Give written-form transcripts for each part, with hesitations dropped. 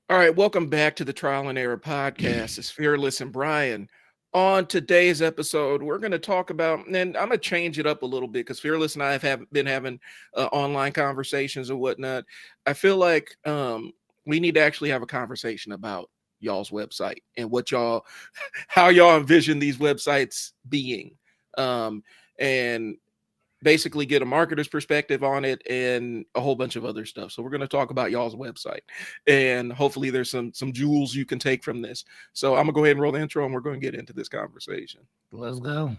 All right, welcome back to the Trial and Error podcast. It's Fearless and Brian. On today's episode, we're going to talk about, and I'm going to change it up a little bit because Fearless and I have been having online conversations and whatnot. I feel like we need to actually have a conversation about y'all's website and how y'all envision these websites being, and basically get a marketer's perspective on it and a whole bunch of other stuff. So we're going to talk about y'all's website, and hopefully there's some jewels you can take from this. So I'm gonna go ahead and roll the intro and we're going to get into this conversation. Let's go.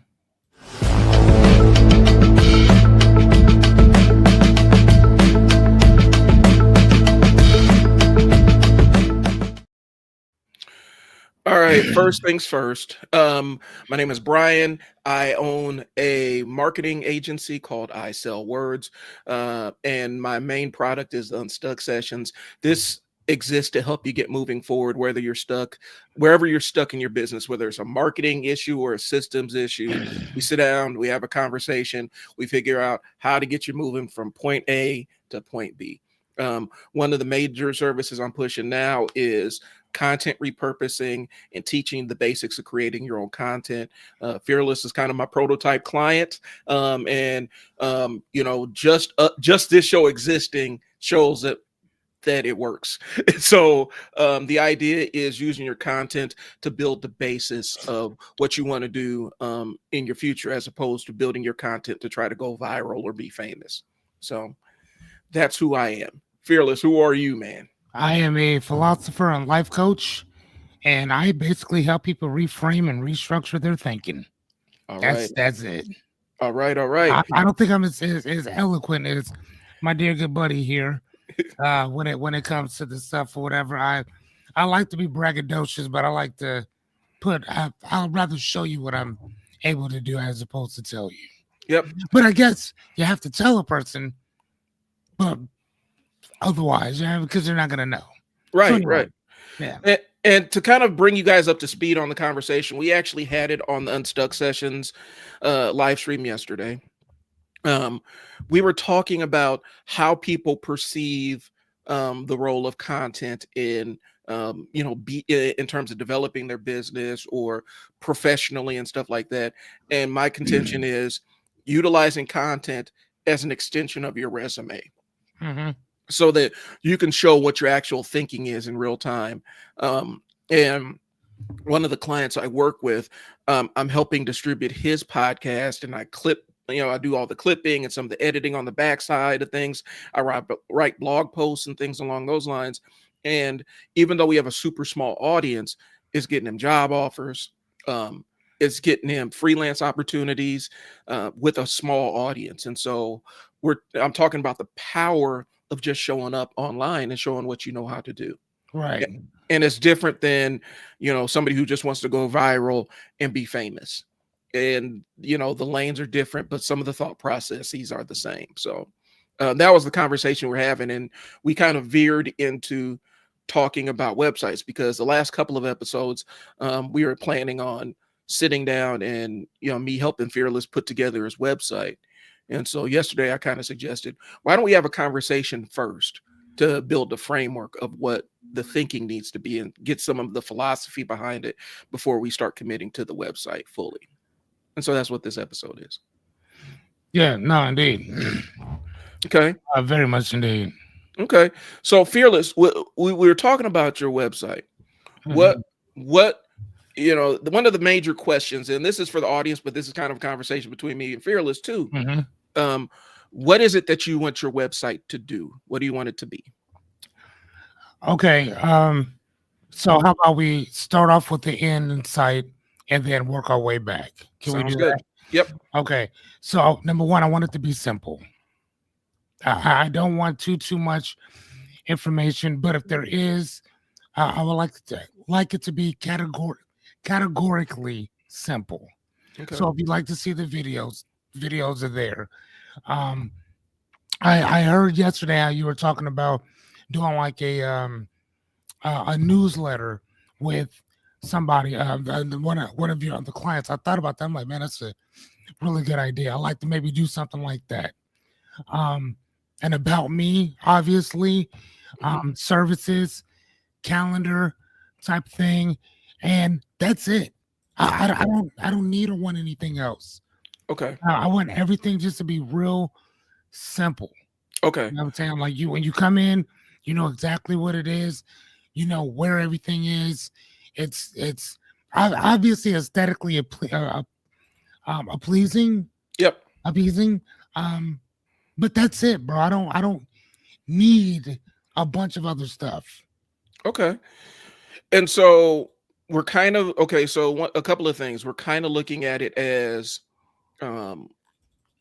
All right, first things first. My name is Brian. I own a marketing agency called I Sell Words, and my main product is Unstuck Sessions. This exists to help you get moving forward, wherever you're stuck in your business, whether it's a marketing issue or a systems issue. We sit down, we have a conversation, we figure out how to get you moving from point A to point B. One of the major services I'm pushing now is content repurposing and teaching the basics of creating your own content. Fearless is kind of my prototype client, and just this show existing shows that it works. So the idea is using your content to build the basis of what you want to do in your future, as opposed to building your content to try to go viral or be famous. So that's who I am. Fearless, who are you, man? I am a philosopher and life coach, and I basically help people reframe and restructure their thinking. All That's right. that's it. All right. All right. I don't think I'm as eloquent as my dear good buddy here. When it comes to the stuff or whatever, I like to be braggadocious, but I like to I'll rather show you what I'm able to do as opposed to tell you. Yep. But I guess you have to tell a person, but otherwise, yeah, because they're not gonna know. Right. So anyway, Right. yeah. And to kind of bring you guys up to speed on the conversation, we actually had it on the Unstuck Sessions live stream yesterday. We were talking about how people perceive the role of content in in terms of developing their business or professionally and stuff like that. And my contention is utilizing content as an extension of your resume, Mm-hmm. so that you can show what your actual thinking is in real time. And one of the clients I work with, I'm helping distribute his podcast, and I do all the clipping and some of the editing on the backside of things. I write blog posts and things along those lines. And even though we have a super small audience, it's getting him job offers. It's getting him freelance opportunities with a small audience. And so I'm talking about the power of just showing up online and showing what you know how to do. Right. And it's different than, somebody who just wants to go viral and be famous. And, the lanes are different, but some of the thought processes are the same. So that was the conversation we're having. And we kind of veered into talking about websites because the last couple of episodes, we were planning on sitting down and, me helping Fearless put together his website. And so yesterday I kind of suggested, why don't we have a conversation first to build the framework of what the thinking needs to be and get some of the philosophy behind it before we start committing to the website fully. And so that's what this episode is. Yeah, no, indeed. Okay. Very much indeed. Okay. So Fearless, we were talking about your website. Mhm. What one of the major questions, and this is for the audience, but this is kind of a conversation between me and Fearless too. Mhm. What is it that you want your website to do? What do you want it to be? Okay. So how about we start off with the end in sight and then work our way back? Can we Sounds do good. that? Yep. Okay. So number one, I want it to be simple. I don't want too much information, but if there is, I would like it to be categorically simple. Okay. So if you'd like to see the videos are there. Um, I heard yesterday how you were talking about doing like a newsletter with somebody, one of your other clients. I thought about that. I'm like, man, that's a really good idea. I like to maybe do something like that. And about me, obviously, services. calendar type thing, and that's it. I don't need or want anything else. Okay. I want everything just to be real simple. Okay. You know what I'm saying? Like when you come in, you know exactly what it is. You know where everything is. It's obviously aesthetically a pleasing, Yep. appeasing. But that's it, bro. I don't need a bunch of other stuff. Okay. And so we're kind of okay. So a couple of things. We're kind of looking at it as um,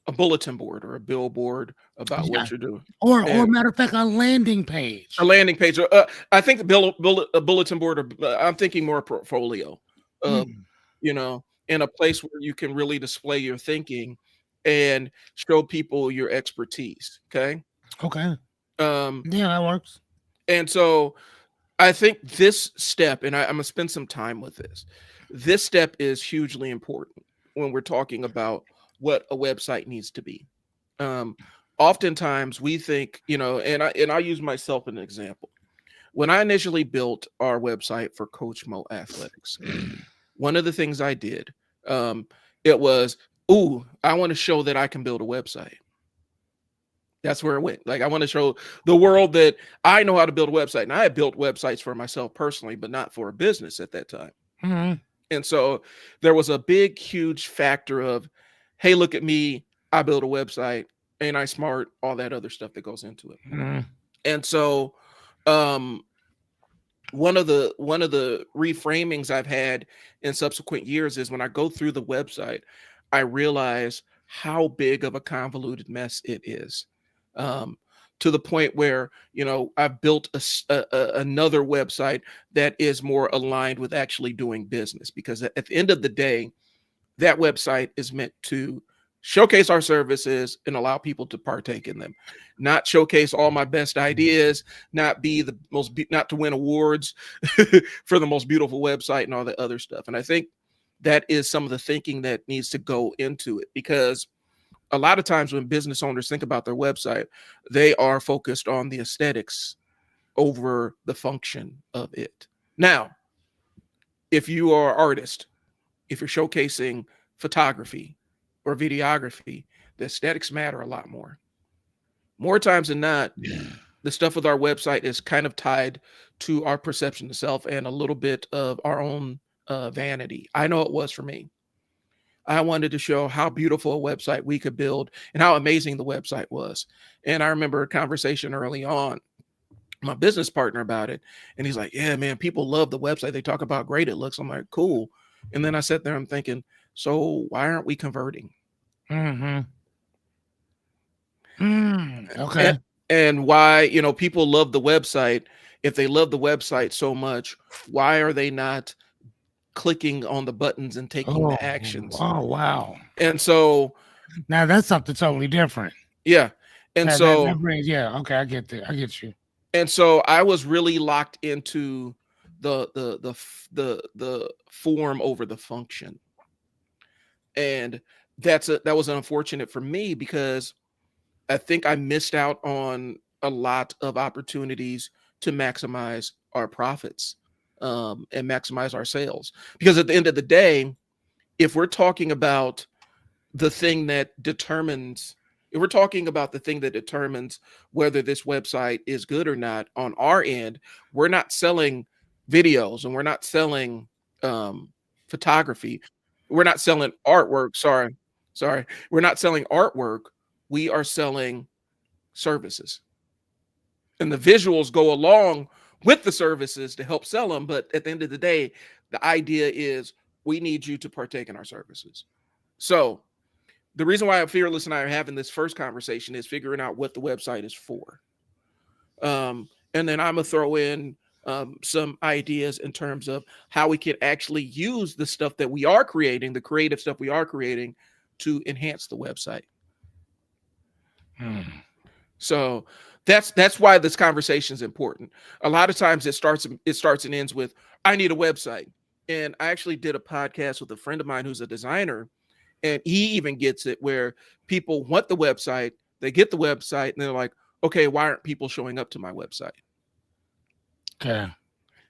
a bulletin board or a billboard about Yeah. what you're doing, Or and matter of fact, a landing a page. landing page. I think a bulletin board, or I'm thinking more portfolio. Mm, You know, in a place where you can really display your thinking and show people your expertise. Okay. okay. Um, Yeah, that works. and so I think this step, and I'm gonna spend some time with this. This step is hugely important when we're talking about what a website needs to be. Um, Oftentimes we think, and I use myself as an example. When I initially built our website for Coach Mo Athletics, one of the things I did, um, it was, ooh, I want to show that I can build a website. That's where it went. Like I want to show the world that I know how to build a website. And I had built websites for myself personally, but not for a business at that time. Mhm, And so there was a big, huge factor of, hey, look at me. I built a website, and I smart, all that other stuff that goes into it. mhm. And so um one of the reframings I've had in subsequent years is when I go through the website, I realize how big of a convoluted mess it is. Um, to the point where I've built another website that is more aligned with actually doing business, because at the end of the day, that website is meant to showcase our services and allow people to partake in them, not showcase all my best ideas, not be the not to win awards for the most beautiful website and all that other stuff. And I think that is some of the thinking that needs to go into it, because a lot of times when business owners think about their website, they are focused on the aesthetics over the function of it. Now, if you are an artist, if you're showcasing photography or videography, the aesthetics matter a lot more. More times than not, the stuff with our website is kind of tied to our perception of self and a little bit of our own vanity. I know it was for me. I wanted to show how beautiful a website we could build and how amazing the website was. And I remember a conversation early on, my business partner, about it. And he's like, yeah, man, people love the website. They talk about how great it looks. I'm like, cool. And then I sat there, I'm thinking, so why aren't we converting? Mhm. And, Okay. and why, people love the website. If they love the website so much, why are they not clicking on the buttons and taking Oh, the actions? oh wow. And so, Now that's something totally different. yeah. And That so, brings, yeah, okay, I get that. I get you. I was really locked into the form over the function. And that was unfortunate for me, because I think I missed out on a lot of opportunities to maximize our profits, and maximize our sales. Because at the end of the day, if we're talking about the thing that determines, if we're talking about the thing that determines whether this website is good or not on our end, we're not selling videos, and we're not selling photography. We're not selling artwork. Sorry. We're not selling artwork. We are selling services. And the visuals go along with the services to help sell them. But at the end of the day, the idea is we need you to partake in our services. So the reason why Fearless and I are having this first conversation is figuring out what the website is for. And then I'm going to throw in some ideas in terms of how we can actually use the stuff that we are creating, the creative stuff we are creating, to enhance the website. Hmm. So that's why this conversation is important. A lot of times it starts and ends with, I need a website. And I actually did a podcast with a friend of mine who's a designer, and he even gets it where people want the website, they get the website, and they're like, okay, why aren't people showing up to my website? Okay.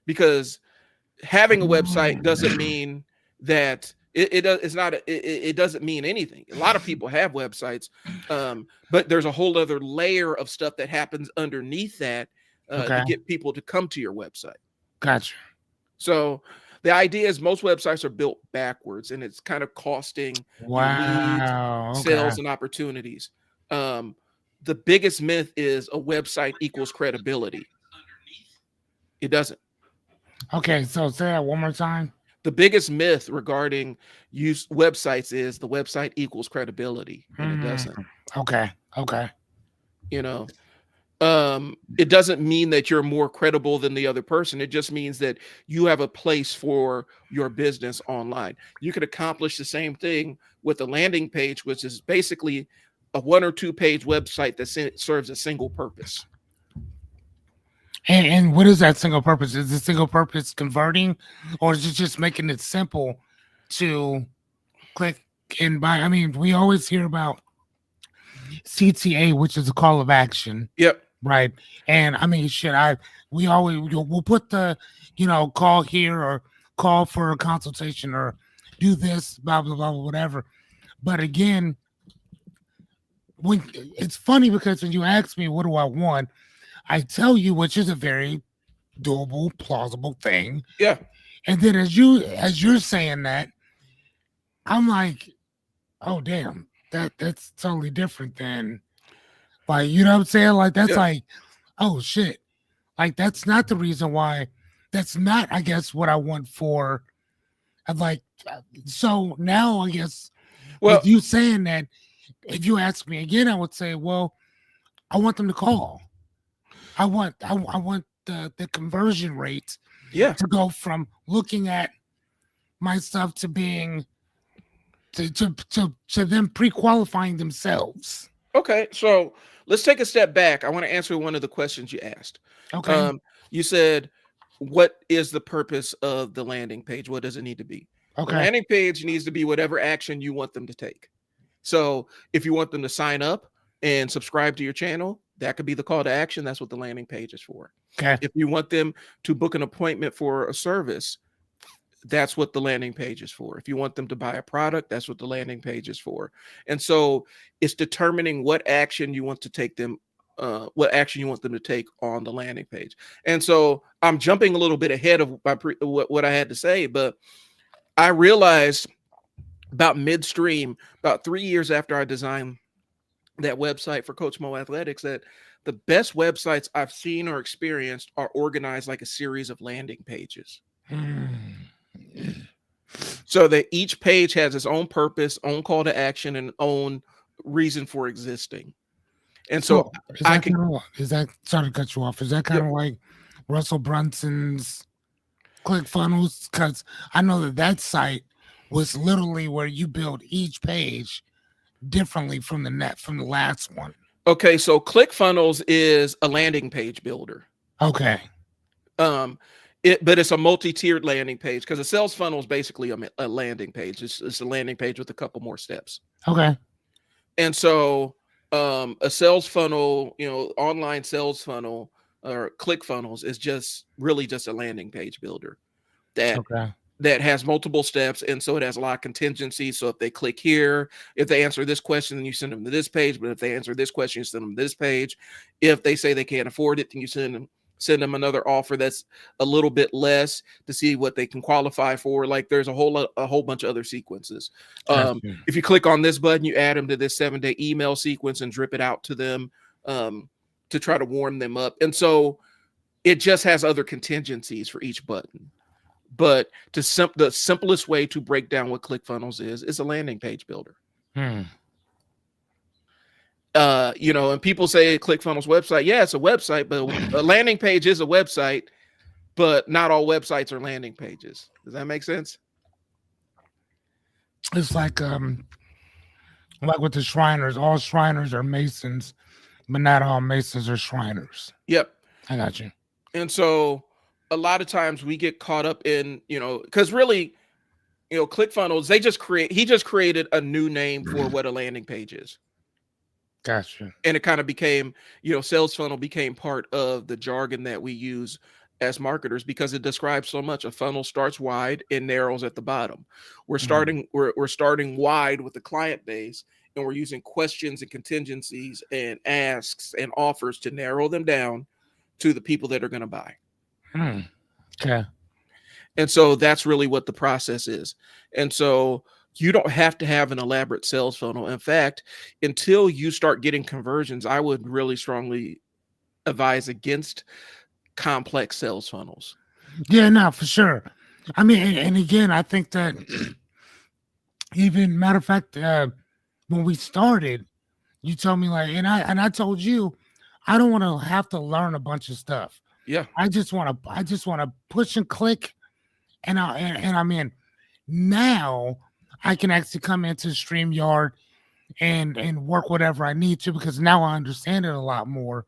because having a website doesn't Mm. mean that it's not it doesn't mean anything. A lot of people have websites, but there's a whole other layer of stuff that happens underneath that to Okay, get people to come to your website. gotcha. So the idea is most websites are built backwards, and it's kind of costing you leads, Wow. Okay. sales, and opportunities. Um, the biggest myth is a website equals credibility. It doesn't. Okay. So say that one more time. The biggest myth regarding use websites is the website equals credibility, and it Mm. doesn't. Okay. Okay. You know, it doesn't mean that you're more credible than the other person. It just means that you have a place for your business online. You could accomplish the same thing with a landing page, which is basically a 1 or 2 page website that serves a single purpose. And what is that single purpose? Is the single purpose converting, or is it just making it simple to click and buy? I mean, we always hear about CTA, which is a call of action, Yep. right? And I mean, shit, we always we'll put the call here or call for a consultation or do this, blah blah blah, whatever. But again, when it's funny because when you ask me what do I want, I tell you which is a very doable, plausible thing. Yeah. And then as you're saying that, I'm like, oh damn, that's totally different than like you know what I'm saying? Like that's Yeah. like, oh shit. Like that's not the reason why that's not, I guess, what I want for I'm like so now I guess Well, with you saying that, if you ask me again, I would say, well, I want them to call. I want the conversion rate yeah. to go from looking at my stuff to being to them pre-qualifying themselves. Okay. So let's take a step back. I want to answer one of the questions you asked. Okay. You said, what is the purpose of the landing page? What does it need to be? The Okay. landing page needs to be whatever action you want them to take. So if you want them to sign up and subscribe to your channel, that could be the call to action. That's what the landing page is for. Okay. If you want them to book an appointment for a service, that's what the landing page is for. If you want them to buy a product, that's what the landing page is for. And so it's determining what action you want to take them, what action you want them to take on the landing page. And so I'm jumping a little bit ahead of what I had to say, but I realized about midstream, about 3 years after I designed that website for Coach Mo Athletics, that the best websites I've seen or experienced are organized like a series of landing pages. So that each page has its own purpose, own call to action, and own reason for existing. And so is that sorry to cut you off? Is that kind of like Russell Brunson's ClickFunnels? Because I know that site was literally where you build each page differently from the last one. Okay, so ClickFunnels is a landing page builder. Okay. But it's a multi-tiered landing page because a sales funnel is basically a landing page. It's a landing page with a couple more steps. Okay. And so a sales funnel, online sales funnel or ClickFunnels is just a landing page builder that has multiple steps. And so it has a lot of contingencies. So if they click here, if they answer this question, then you send them to this page. But if they answer this question, you send them to this page. If they say they can't afford it, then you send them another offer that's a little bit less to see what they can qualify for. Like there's a whole bunch of other sequences. If you click on this button, you add them to this 7-day email sequence and drip it out to them to try to warm them up. And so it just has other contingencies for each button. But the simplest way to break down what ClickFunnels is a landing page builder. And people say ClickFunnels website. Yeah, it's a website, but a landing page is a website, but not all websites are landing pages. Does that make sense? It's like with the Shriners, all Shriners are Masons, but not all Masons are Shriners. Yep. I got you. And so a lot of times we get caught up in, because really, ClickFunnels, he just created a new name for what a landing page is. Gotcha. And it kind of became, sales funnel became part of the jargon that we use as marketers because it describes so much. A funnel starts wide and narrows at the bottom. Mhm. We're starting wide with the client base, and we're using questions and contingencies and asks and offers to narrow them down to the people that are going to buy. Hmm. Okay. And so that's really what the process is. And so you don't have to have an elaborate sales funnel. In fact, until you start getting conversions, I would really strongly advise against complex sales funnels. Yeah, no, for sure. I mean, and again, I think that even matter of fact, when we started, you told me like, and I told you, I don't want to have to learn a bunch of stuff. Yeah. I just want to push and click, and I'm in. Now I can actually come into StreamYard and work whatever I need to because now I understand it a lot more.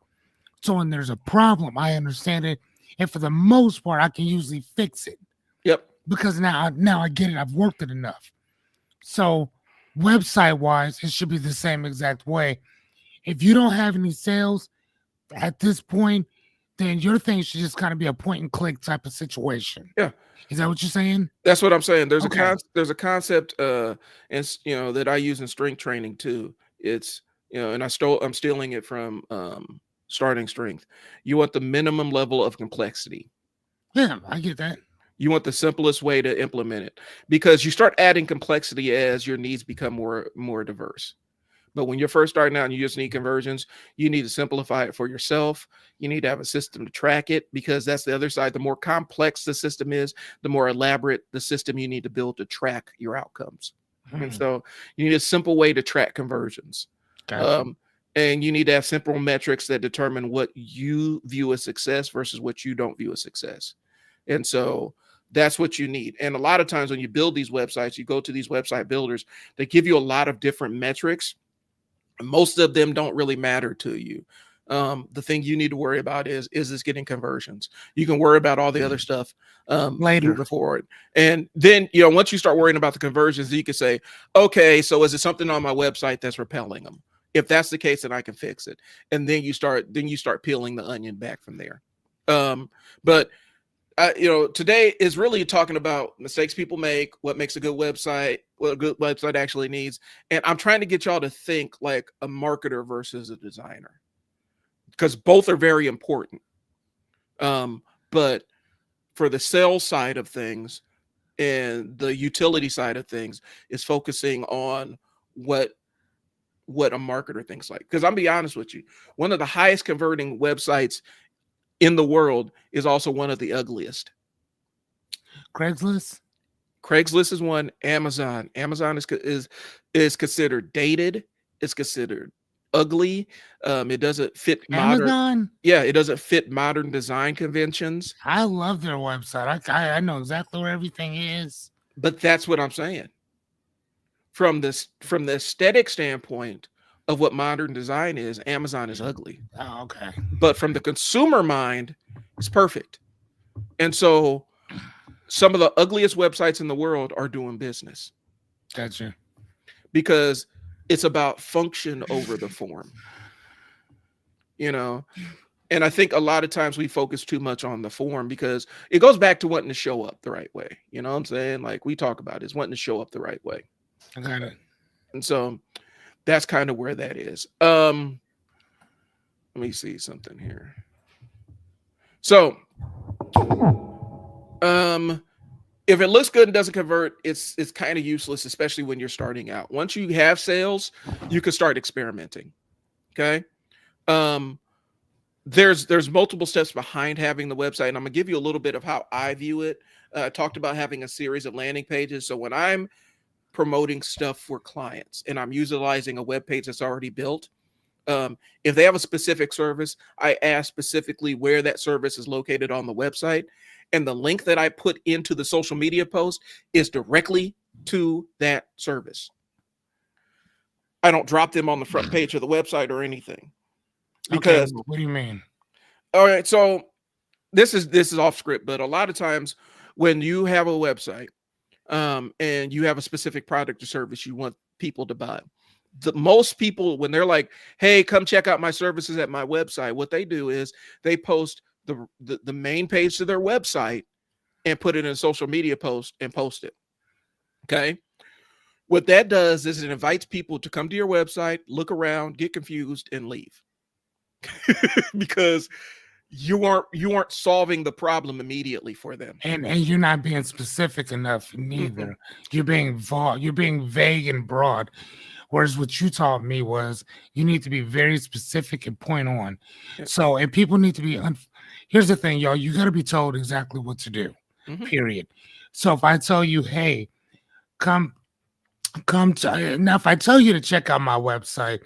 So when there's a problem, I understand it, and for the most part, I can usually fix it Yep. because now I get it. I've worked it enough. So website wise, it should be the same exact way. If you don't have any sales at this point, then your thing should just kind of be a point and click type of situation. Yeah. Is that what you're saying? That's what I'm saying. Okay. There's a concept and that I use in strength training too. It's and I'm stealing it from starting strength. You want the minimum level of complexity. Yeah, I get that. You want the simplest way to implement it because you start adding complexity as your needs become more diverse. But when you're first starting out and you just need conversions, you need to simplify it for yourself. You need to have a system to track it because that's the other side. The more complex the system is, the more elaborate the system you need to build to track your outcomes. And Hmm, so you need a simple way to track conversions. gotcha. Um, and you need to have simple metrics that determine what you view as success versus what you don't view as success. And so that's what you need. And a lot of times when you build these websites, you go to these website builders, they give you a lot of different metrics. Most of them don't really matter to you. The thing you need to worry about is this getting conversions? You can worry about all the other stuff Later. moving forward. And then, once you start worrying about the conversions, you can say, okay, so is it something on my website that's repelling them? If that's the case, then I can fix it. And then you start peeling the onion back from there. But today is really talking about mistakes people make, what makes a good website, what a good website actually needs. And I'm trying to get y'all to think like a marketer versus a designer because both are very important. But for the sales side of things and the utility side of things is focusing on what a marketer thinks like. Because I'm be honest with you, one of the highest converting websites in the world is also one of the ugliest. Craigslist. Craigslist is one. Amazon is considered dated. It's considered ugly. It doesn't fit modern. Amazon. Yeah, it doesn't fit modern design conventions. I love their website. I know exactly where everything is. But that's what I'm saying. From the aesthetic standpoint of what modern design is, Amazon is ugly. Oh, okay. But from the consumer mind, it's perfect. And so some of the ugliest websites in the world are doing business Gotcha. because it's about function over the form. And I think a lot of times we focus too much on the form because it goes back to wanting to show up the right way. You know what I'm saying? Like we talk about is wanting to show up the right way. I got it. And so that's kind of where that is. Let me see something here. So, if it looks good and doesn't convert, it's kind of useless, especially when you're starting out. Once you have sales, you can start experimenting. Okay. There's multiple steps behind having the website, and I'm gonna give you a little bit of how I view it. I talked about having a series of landing pages. So when I'm promoting stuff for clients and I'm utilizing a web page that's already built, if they have a specific service, I ask specifically where that service is located on the website, and the link that I put into the social media post is directly to that service. I don't drop them on the front page of the website or anything. Because what do you mean? All right, so this is off script, but a lot of times when you have a website and you have a specific product or service you want people to buy, the most people, when they're like, hey, come check out my services at my website, what they do is they post the main page to their website and put it in a social media post and post it. Okay. What that does is it invites people to come to your website, look around, get confused, and leave. Because you aren't solving the problem immediately for them. And you're not being specific enough neither. Mm-mm. You're being vague and broad. Whereas what you taught me was you need to be very specific and point on. Yeah. So, and people need to be. Here's the thing, y'all. You got to be told exactly what to do. Mhm. Period. So if I tell you, hey, come to now, if I tell you to check out my website,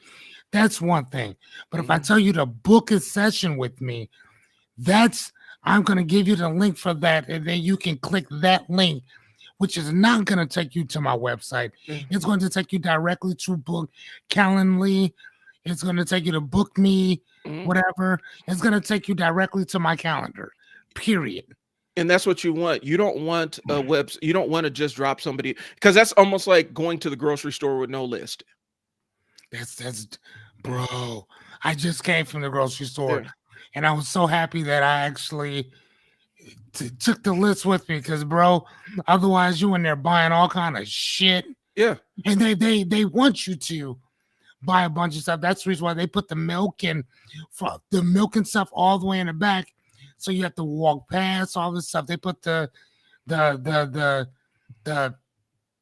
that's one thing. But if I Mhm. tell you to book a session with me, that's I'm going to give you the link for that, and then you can click that link, which is not going to take you to my website. Yeah. It's going to take you directly to book Calendly. It's going to take you to book me, Mhm. whatever. It's going to take you directly to my calendar. Period. And that's what you want. You don't want a you don't want to just drop somebody, because that's almost like going to the grocery store with no list. That's bro. I just came from the grocery store, Yeah. and I was so happy that I actually took the list with me, because bro, otherwise you in there buying all kind of shit, Yeah. and they want you to buy a bunch of stuff. That's the reason why they put the milk and stuff all the way in the back, so you have to walk past all this stuff. They put the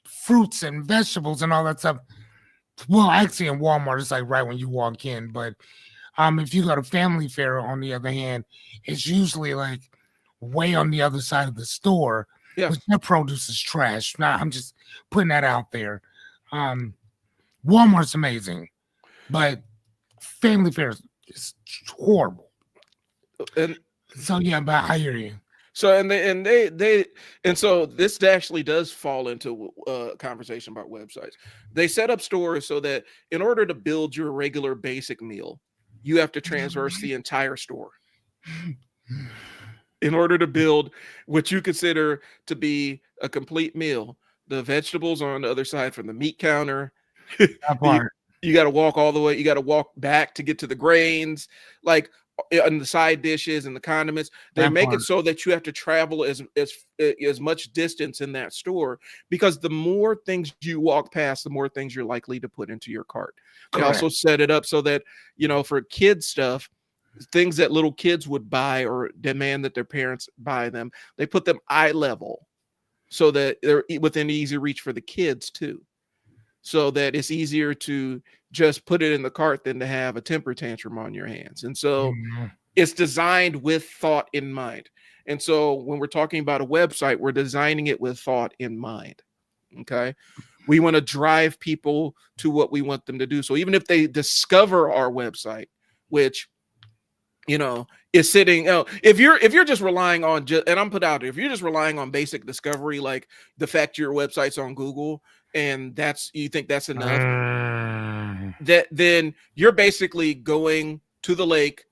fruits and vegetables and all that stuff. Well, actually, in Walmart, it's like right when you walk in. But if you go to Family Fare, on the other hand, it's usually like way on the other side of the store. Yeah. Which their produce is trash. Now, I'm just putting that out there. Walmart's amazing, but Family Fare is horrible. And So yeah, but I hear you. so and so this actually does fall into a conversation about websites. They set up stores so that in order to build your regular basic meal, you have to traverse the entire store in order to build what you consider to be a complete meal. The vegetables are on the other side from the meat counter. That you, part. you got to walk all the way. You got to walk back to get to the grains, like and the side dishes and the condiments. They That make part. it so that you have to travel as much distance in that store, because the more things you walk past, the more things you're likely to put into your cart. They Correct. also set it up so that, for kids stuff, things that little kids would buy or demand that their parents buy them, they put them eye level so that they're within easy reach for the kids too, so that it's easier to just put it in the cart than to have a temper tantrum on your hands. And so Mhm. it's designed with thought in mind. And so when we're talking about a website, we're designing it with thought in mind. Okay. We want to drive people to what we want them to do. So even if they discover our website, which is sitting, if you're just relying on and I'm put out there, if you're just relying on basic discovery, like the fact your website's on Google, and you think that's enough, that then you're basically going to the lake,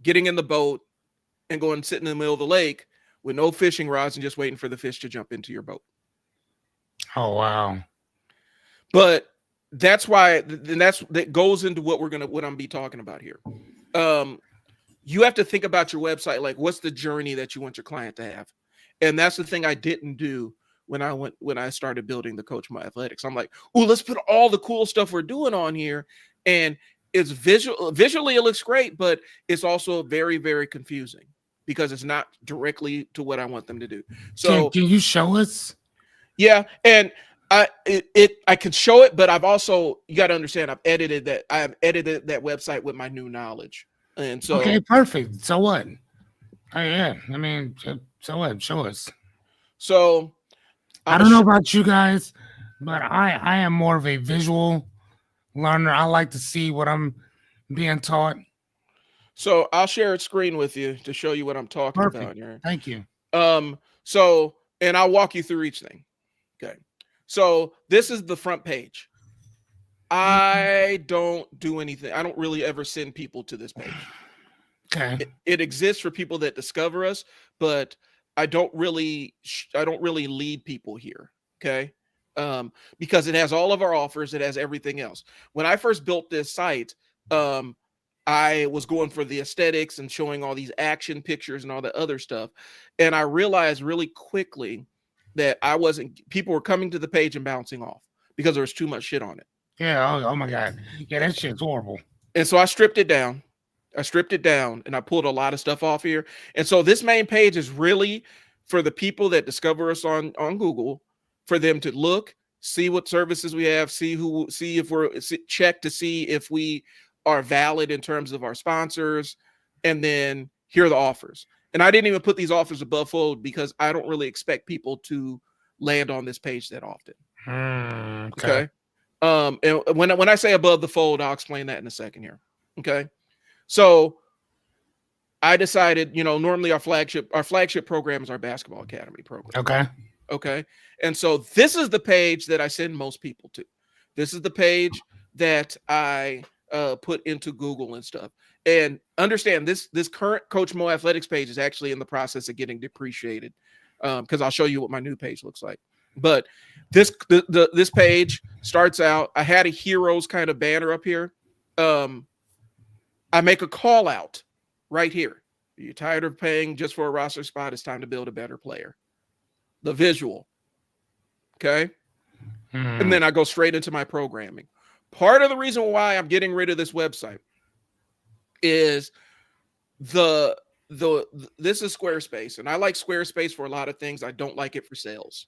getting in the boat, and going and sitting in the middle of the lake with no fishing rods and just waiting for the fish to jump into your boat. Oh wow. But that's why, and that goes into what I'm gonna be talking about here. You have to think about your website, like what's the journey that you want your client to have. And that's the thing I didn't do when I started building the Coach My Athletics. I'm like, oh, let's put all the cool stuff we're doing on here. And it's visually it looks great, but it's also very, very confusing because it's not directly to what I want them to do. So Can you show us? yeah, and I can show it, but I've also, you got to understand, I've edited that website with my new knowledge. And so Okay, perfect. So what? Oh yeah. I mean, so what? Show us. So I don't know about you guys, but I am more of a visual learner. I like to see what I'm being taught. So I'll share a screen with you to show you what I'm talking about here. Thank you. So, and I'll walk you through each thing. Okay. So this is the front page. I don't do anything. I don't really ever send people to this page. Okay. It exists for people that discover us, but I don't really lead people here. Okay. Because it has all of our offers, it has everything else. When I first built this site, I was going for the aesthetics and showing all these action pictures and all that other stuff. And I realized really quickly that people were coming to the page and bouncing off because there was too much shit on it. Yeah. Oh my God. Yeah, that shit's horrible. And so I stripped it down. And I pulled a lot of stuff off here. And so this main page is really for the people that discover us on Google, for them to look, see what services we have, check to see if we are valid in terms of our sponsors, and then hear the offers. And I didn't even put these offers above fold because I don't really expect people to land on this page that often. Okay. And when I say above the fold, I'll explain that in a second here. Okay. So I decided, normally our flagship program is our basketball academy program. Okay. And so this is the page that I send most people to. This is the page that I put into Google and stuff. And understand this current Coach Mo Athletics page is actually in the process of getting depreciated, because I'll show you what my new page looks like. But this page starts out, I had a heroes kind of banner up here. I make a call out right here. Are you tired of paying just for a roster spot? It's time to build a better player. The visual. Okay. And then I go straight into my programming. Part of the reason why I'm getting rid of this website is this is Squarespace, and I like Squarespace for a lot of things. I don't like it for sales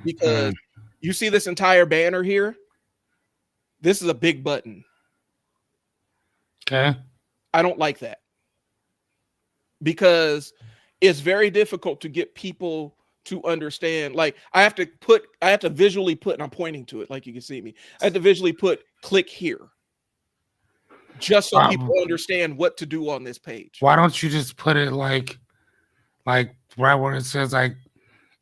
because you see this entire banner here. This is a big button. Okay. I don't like that because it's very difficult to get people to understand. Like I have to visually put, and I'm pointing to it like you can see me. I have to visually put click here just so people understand what to do on this page. Why don't you just put it like right where it says like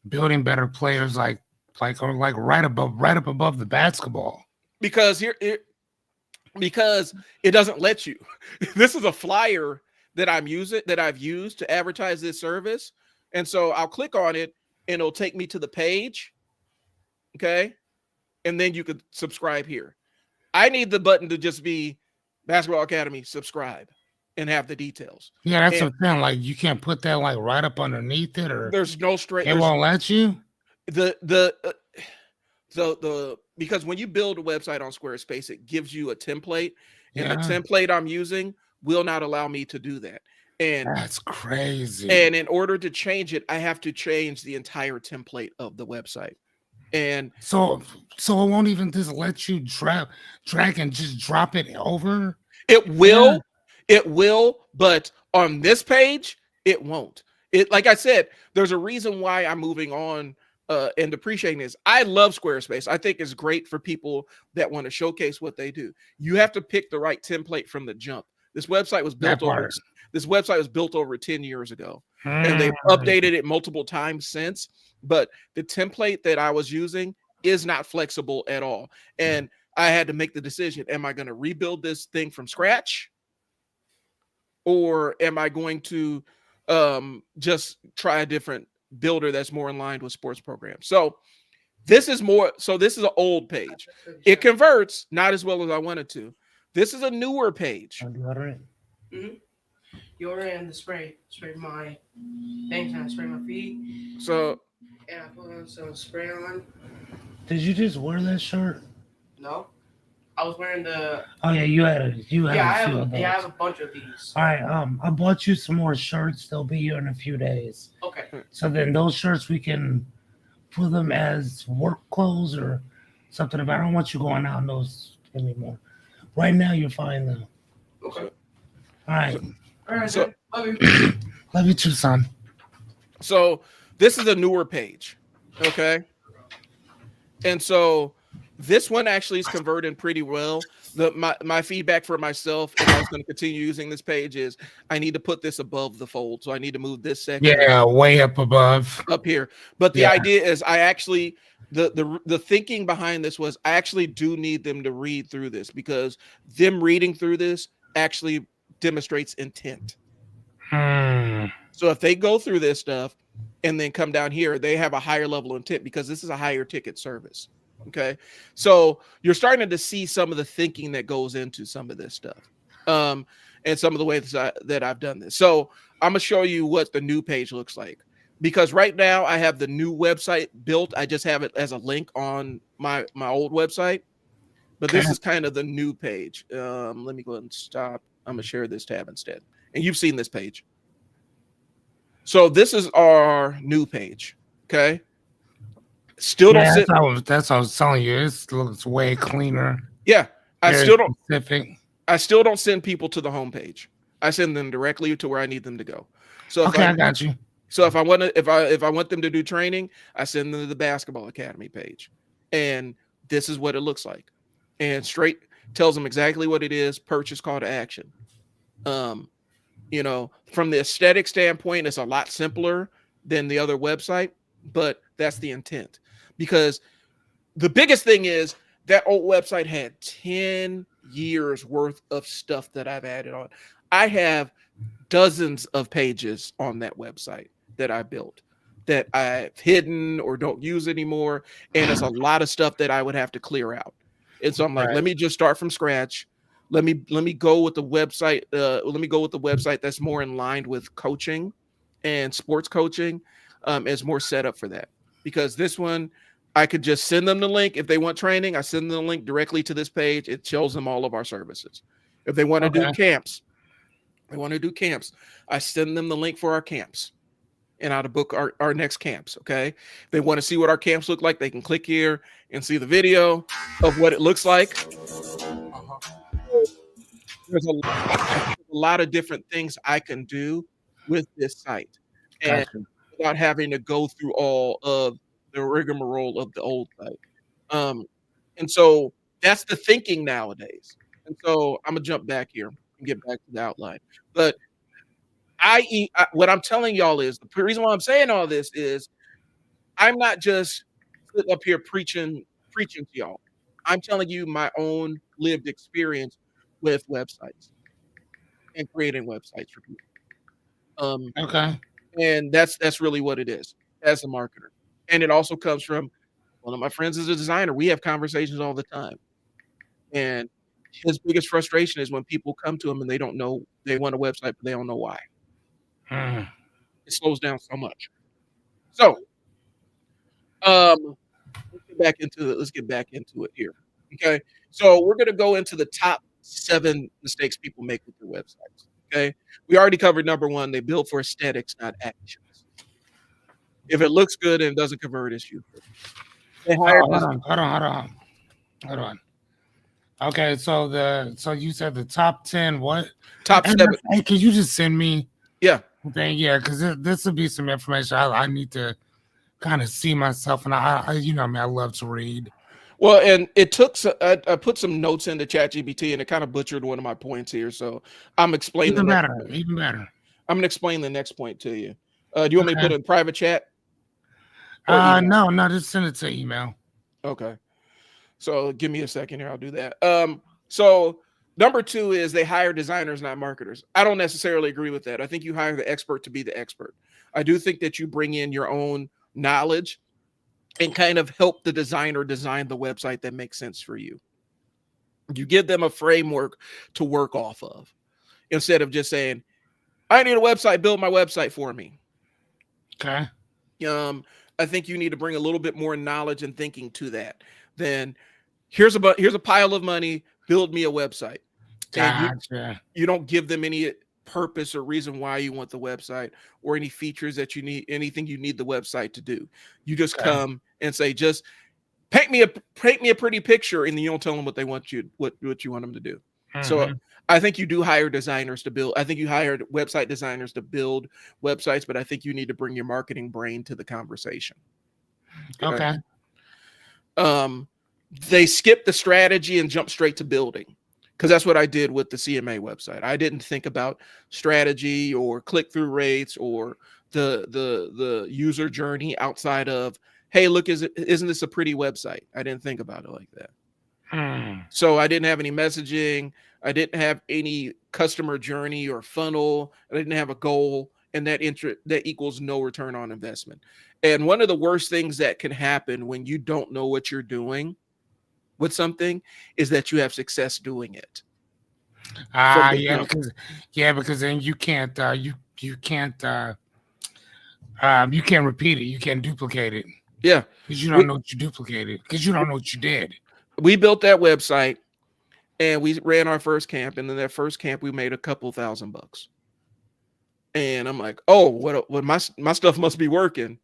building better players, like right up above the basketball? Because because it doesn't let you. This is a flyer that I've used to advertise this service. And so I'll click on it and it'll take me to the page. Okay. And then you could subscribe here. I need the button to just be Basketball Academy, subscribe, and have the details. Yeah, that's the thing. Like you can't put that like right up underneath it, or there's no straight. It won't let you. Because when you build a website on Squarespace, it gives you a template, and the template I'm using will not allow me to do that. And that's crazy. And in order to change it, I have to change the entire template of the website. And so it won't even just let you drag and just drop it over. It will, but on this page, it won't. Like I said, there's a reason why I'm moving on and appreciating this. I love Squarespace. I think it's great for people that want to showcase what they do. You have to pick the right template from the jump. This website was built over 10 years ago, and they've updated it multiple times since. But the template that I was using is not flexible at all. And I had to make the decision, am I going to rebuild this thing from scratch? Or am I going to just try a different builder that's more in line with sports programs? So this is an old page. It converts not as well as I wanted to. This is a newer page. You're in the spray my things and I spray my feet. So and I put on some spray on. Did you just wear that shirt? No. I was wearing the. Oh yeah, you had I have a bunch of these. All right, I bought you some more shirts. They'll be here in a few days. Okay. So then those shirts we can put them as work clothes or something. I don't want you going out in those anymore. Right now you're fine though. Okay. All right. All right. So, love you. Love you too, son. So this is a newer page, okay? And so this one actually is converting pretty well. My feedback for myself, if I was going to continue using this page, is I need to put this above the fold. So I need to move this section. Yeah, way up above. Up here. But the idea is I actually, the thinking behind this was I actually do need them to read through this, because them reading through this actually demonstrates intent. So if they go through this stuff and then come down here, they have a higher level of intent, because this is a higher ticket service. Okay. So you're starting to see some of the thinking that goes into some of this stuff. and some of the ways that I've done this. So I'm gonna show you what the new page looks like, because right now I have the new website built. I just have it as a link on my old website, but this Okay. is kind of the new page. Let me go ahead and stop. I'm gonna share this tab instead, and you've seen this page. So this is our new page. Okay. Still don't Yeah, sit. that's what I was telling you. It looks way cleaner, Yeah, I very still don't. specific. I still don't send people to the homepage. I send them directly to where I need them to go. So Okay, I got you. if I want to, if I want them to do training, I send them to the basketball academy page, and this is what it looks like, and straight tells them exactly what it is. Purchase call to action. You know, from the aesthetic standpoint, it's a lot simpler than the other website, but that's the intent, because the biggest thing is that old website had 10 years worth of stuff that I've added on. I have dozens of pages on that website that I built that I've hidden or don't use anymore. And it's a lot of stuff that I would have to clear out. And so I'm like, Right. let me just start from scratch. Let me go with the website. Let me go with the website that's more in line with coaching and sports coaching. Is more set up for that, because this one, I could just send them the link. If they want training, I send them the link directly to this page. It shows them all of our services. If they want to do Okay. camps, I send them the link for our camps and how to book our next camps. Okay. If they want to see what our camps look like, they can click here and see the video of what it looks like. There's a lot of different things I can do with this site, and Gotcha. without having to go through all of the rigmarole of the old site. And so that's the thinking nowadays. And so I'm gonna jump back here and get back to the outline. But what I'm telling y'all is, the reason why I'm saying all this is, I'm not just sitting up here preaching to y'all. I'm telling you my own lived experience with websites and creating websites for people. Um, Okay. and that's really what it is as a marketer. And it also comes from one of my friends is a designer. We have conversations all the time. And his biggest frustration is when people come to him and they don't know, they want a website, but they don't know why. Hmm. It slows down so much. So, um, let's get back into it here. Okay. So we're gonna go into the top 7 mistakes people make with their websites. Okay. We already covered number 1, they build for aesthetics, not actions. If it looks good and doesn't convert, it's useless. They hire Oh, hold on. Okay, so you said the top 10 what? top And 7. hey, could you just send me Yeah. thing? Yeah, because this will be some information I need to kind of see myself, and I you know me, I love to read. Well, and it took I put some notes into ChatGPT, and it kind of butchered one of my points here. So I'm explaining the Even next better, point. even better. I'm gonna explain the next point to you. Do you want me to Okay. put it in private chat or email? No, just send it to email. Okay. So give me a second here. I'll do that. So number 2 is they hire designers, not marketers. I don't necessarily agree with that. I think you hire the expert to be the expert. I do think that you bring in your own knowledge and kind of help the designer design the website that makes sense for you. You give them a framework to work off of, instead of just saying, I need a website, build my website for me. Okay. I think you need to bring a little bit more knowledge and thinking to that. Then here's a pile of money, build me a website. And Gotcha. you don't give them any purpose or reason why you want the website, or any features that you need, anything you need the website to do. You just Okay. come and say, just paint me a pretty picture, and then you don't tell them what they want you what you want them to do. So Mhm. I think you do hire designers to build. I think you hired website designers to build websites, but I think you need to bring your marketing brain to the conversation. Okay. They skip the strategy and jump straight to building, because that's what I did with the CMA website. I didn't think about strategy or click-through rates or the user journey outside of, hey, look, isn't this a pretty website? I didn't think about it like that. So I didn't have any messaging. I didn't have any customer journey or funnel. I didn't have a goal, and that equals no return on investment. And one of the worst things that can happen when you don't know what you're doing with something is that you have success doing it. Ah, the yeah, jump. because then you can't you can't repeat it. You can't duplicate it Yeah. because you don't We know what you duplicated because you don't know what you did. we built that website and we ran our first camp, and in that first camp we made a couple $1,000. And I'm like, oh, what my stuff must be working.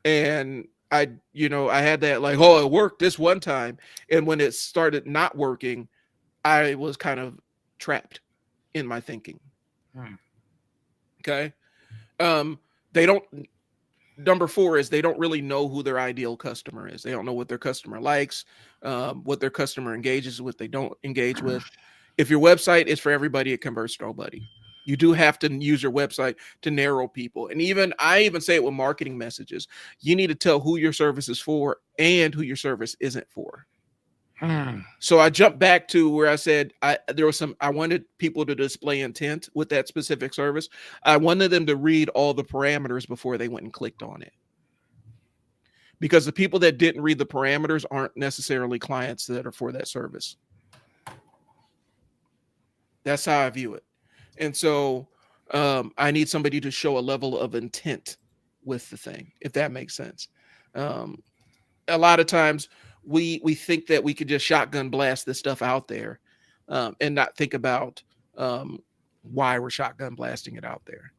And I had that like, oh, it worked this one time. And when it started not working, I was kind of trapped in my thinking. Hmm. Okay. They don't Number 4 is they don't really know who their ideal customer is. They don't know what their customer likes, what their customer engages with, they don't engage with. If your website is for everybody, it converts nobody. You do have to use your website to narrow people. And I even say it with marketing messages. You need to tell who your service is for and who your service isn't for. Hmm. So I jumped back to where I said I wanted people to display intent with that specific service. I wanted them to read all the parameters before they went and clicked on it. Because the people that didn't read the parameters aren't necessarily clients that are for that service. That's how I view it. And so I need somebody to show a level of intent with the thing, if that makes sense. A lot of times we think that we could just shotgun blast this stuff out there and not think about why we're shotgun blasting it out there.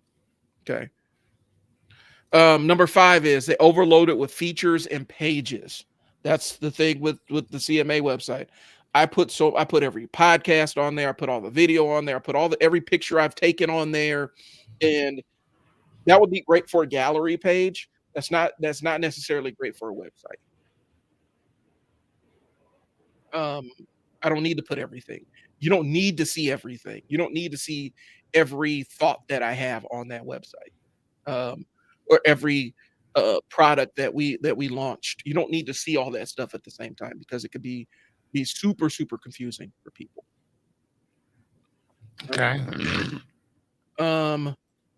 Okay. Number 5 is they overload it with features and pages. That's the thing with the CMA website. I put every podcast on there. I put all the video on there. I put every picture I've taken on there, and that would be great for a gallery page. That's not necessarily great for a website. I don't need to put everything. You don't need to see everything. You don't need to see every thought that I have on that website, or every product that we launched. You don't need to see all that stuff at the same time because it could be super confusing for people. Okay.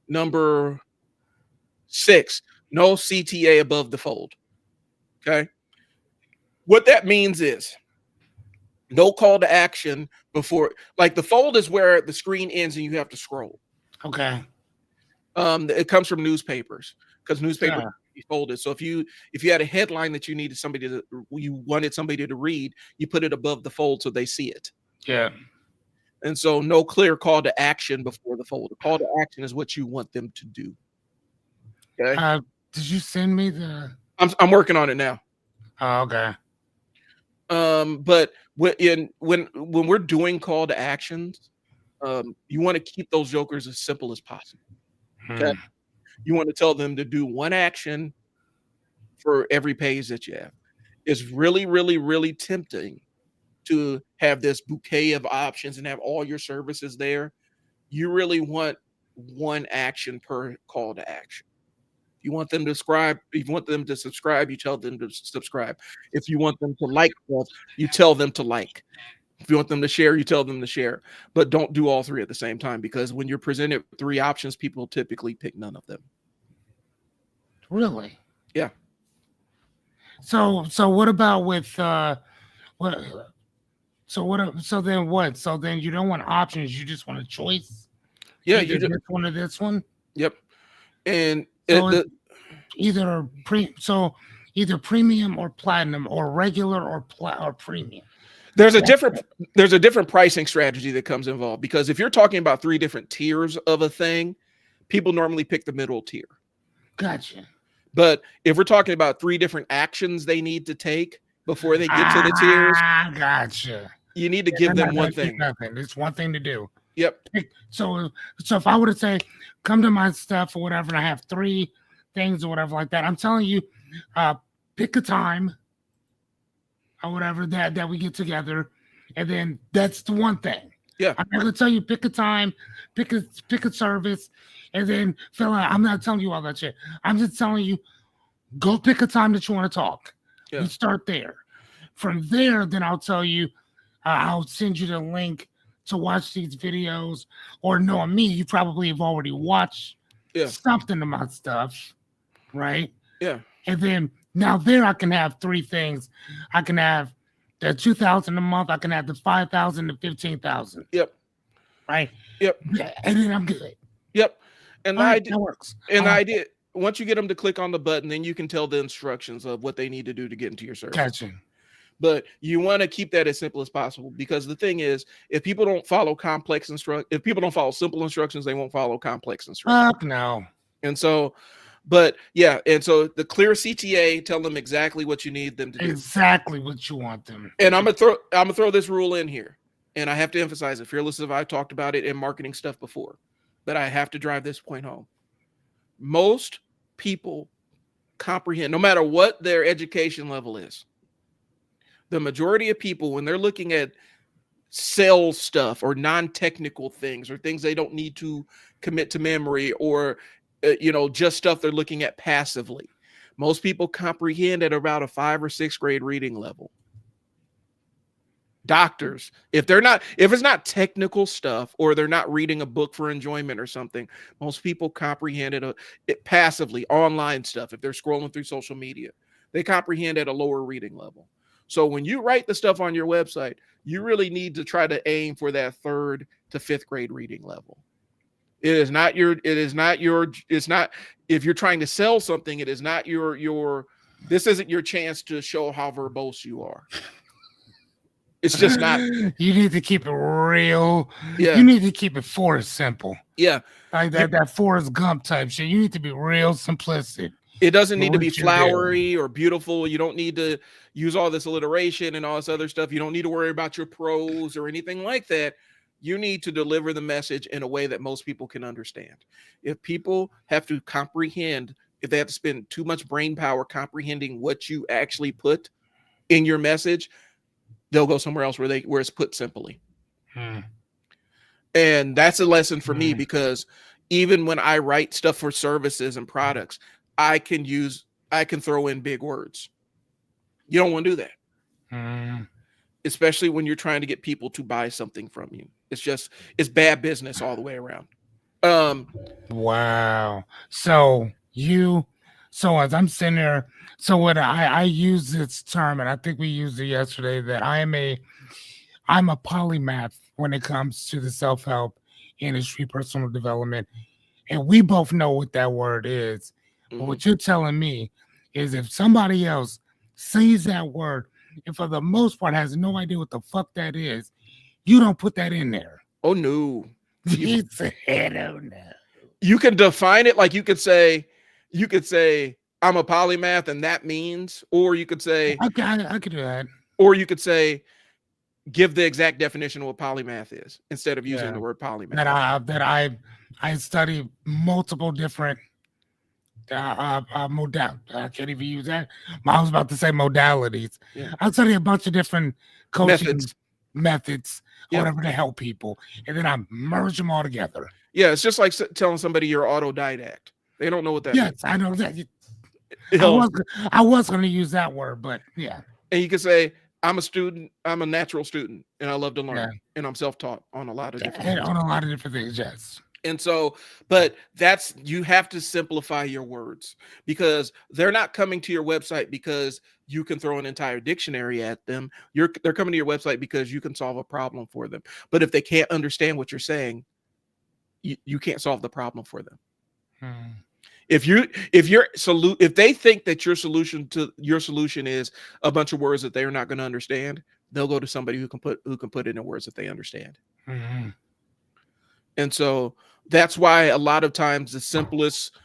Number 6, no CTA above the fold. Okay. What that means is no call to action before, like the fold is where the screen ends and you have to scroll. Okay. It comes from newspapers because newspapers Yeah. be folded. So if you had a headline that you wanted somebody to read, you put it above the fold so they see it. Yeah. And so no clear call to action before the fold. The call to action is what you want them to do. Okay. Did you send me the? I'm working on it now. Oh, okay. But when we're doing call to actions, you want to keep those jokers as simple as possible. Okay. You want to tell them to do one action for every page that you have. It's really, really, really tempting to have this bouquet of options and have all your services there. You really want one action per call to action. If you want them to subscribe, you tell them to subscribe. If you want them to like stuff, you tell them to like. If you want them to share, you tell them to share. But don't do all 3 at the same time, because when you're presented with 3 options, people typically pick none of them. Really? Yeah. So what about with what? So then what? So then you don't want options. You just want a choice. Yeah. Either this one or this one. Yep. And So either premium or platinum or regular or premium. there's a different pricing strategy that comes involved, because if you're talking about 3 different tiers of a thing, people normally pick the middle tier. Gotcha. But if we're talking about 3 different actions they need to take before they get to the tiers, gotcha. you need to give them one thing. Nothing. It's one thing to do. Yep. So if I were to say, come to my stuff or whatever, and I have 3 things or whatever like that, I'm telling you, pick a time or whatever that we get together, and then that's the one thing. Yeah. I'm not gonna tell you pick a time, pick a service, and then fill out. I'm not telling you all that shit. I'm just telling you, go pick a time that you want to talk. Yeah. You start there. From there, then I'll tell you, I'll send you the link to watch these videos, or knowing me, you probably have already watched something of my stuff, right? Yeah. And then now there I can have 3 things. I can have the $2,000 a month. I can have the $5,000 to $15,000. Yep. right? Yep. And then I'm good. Yep. And the All right, idea that works. and the Like idea once you get them to click on the button, then you can tell the instructions of what they need to do to get into your service. gotcha. But you want to keep that as simple as possible, because the thing is, if people don't follow if people don't follow simple instructions, they won't follow complex instructions. Fuck no. And so, but yeah, and so the clear CTA, tell them exactly what you need them to do. Exactly what you want them. And I'm gonna throw this rule in here, and I have to emphasize it. Fearless, if I talked about it in marketing stuff before, but I have to drive this point home. Most people comprehend, no matter what their education level is. The majority of people, when they're looking at sales stuff or non-technical things or things they don't need to commit to memory, or just stuff they're looking at passively, most people comprehend at about a 5th or 6th grade reading level. Doctors, if it's not technical stuff, or they're not reading a book for enjoyment or something, most people comprehend it passively. Online stuff, if they're scrolling through social media, they comprehend at a lower reading level. So when you write the stuff on your website, you really need to try to aim for that 3rd to 5th grade reading level. It's not if you're trying to sell something, it is not this isn't your chance to show how verbose you are. It's just not. You need to keep it real. Yeah. You need to keep it Forrest simple. Yeah. Like that Forrest Gump type shit. You need to be real simplistic. It doesn't need to be flowery or beautiful. You don't need to use all this alliteration and all this other stuff. You don't need to worry about your prose or anything like that. You need to deliver the message in a way that most people can understand. If people have to comprehend, if they have to spend too much brain power comprehending what you actually put in your message, they'll go somewhere else where it's put simply. And that's a lesson for me, because even when I write stuff for services and products, I can throw in big words. You don't want to do that. Especially when you're trying to get people to buy something from you. It's bad business all the way around. Wow. So as I'm sitting there, so what I use this term, and I think we used it yesterday, that I'm a polymath when it comes to the self-help industry, personal development. And we both know what that word is. But what you're telling me is, if somebody else sees that word and for the most part has no idea what the fuck that is, you don't put that in there. Oh no. You said, oh no. You can define it, like you could say, I'm a polymath and that means, or you could say, I could do that. Or you could say, give the exact definition of what polymath is instead of using the word polymath. That I study multiple different modalities. I can't even use that. I was about to say modalities. Yeah. I study a bunch of different coaching methods whatever, to help people, and then I merge them all together. Yeah, it's just like telling somebody you're autodidact. They don't know what that means. Yes, I know that. I was going to use that word, but yeah. And you can say, I'm a student, I'm a natural student, and I love to learn, and I'm self-taught on a lot of different things. On a lot of different things, yes. And so, but you have to simplify your words, because they're not coming to your website because you can throw an entire dictionary at them. They're coming to your website because you can solve a problem for them. But if they can't understand what you're saying, you can't solve the problem for them. If they think that your solution is a bunch of words that they're not going to understand, they'll go to somebody who can put it in words that they understand. And so that's why a lot of times the simplest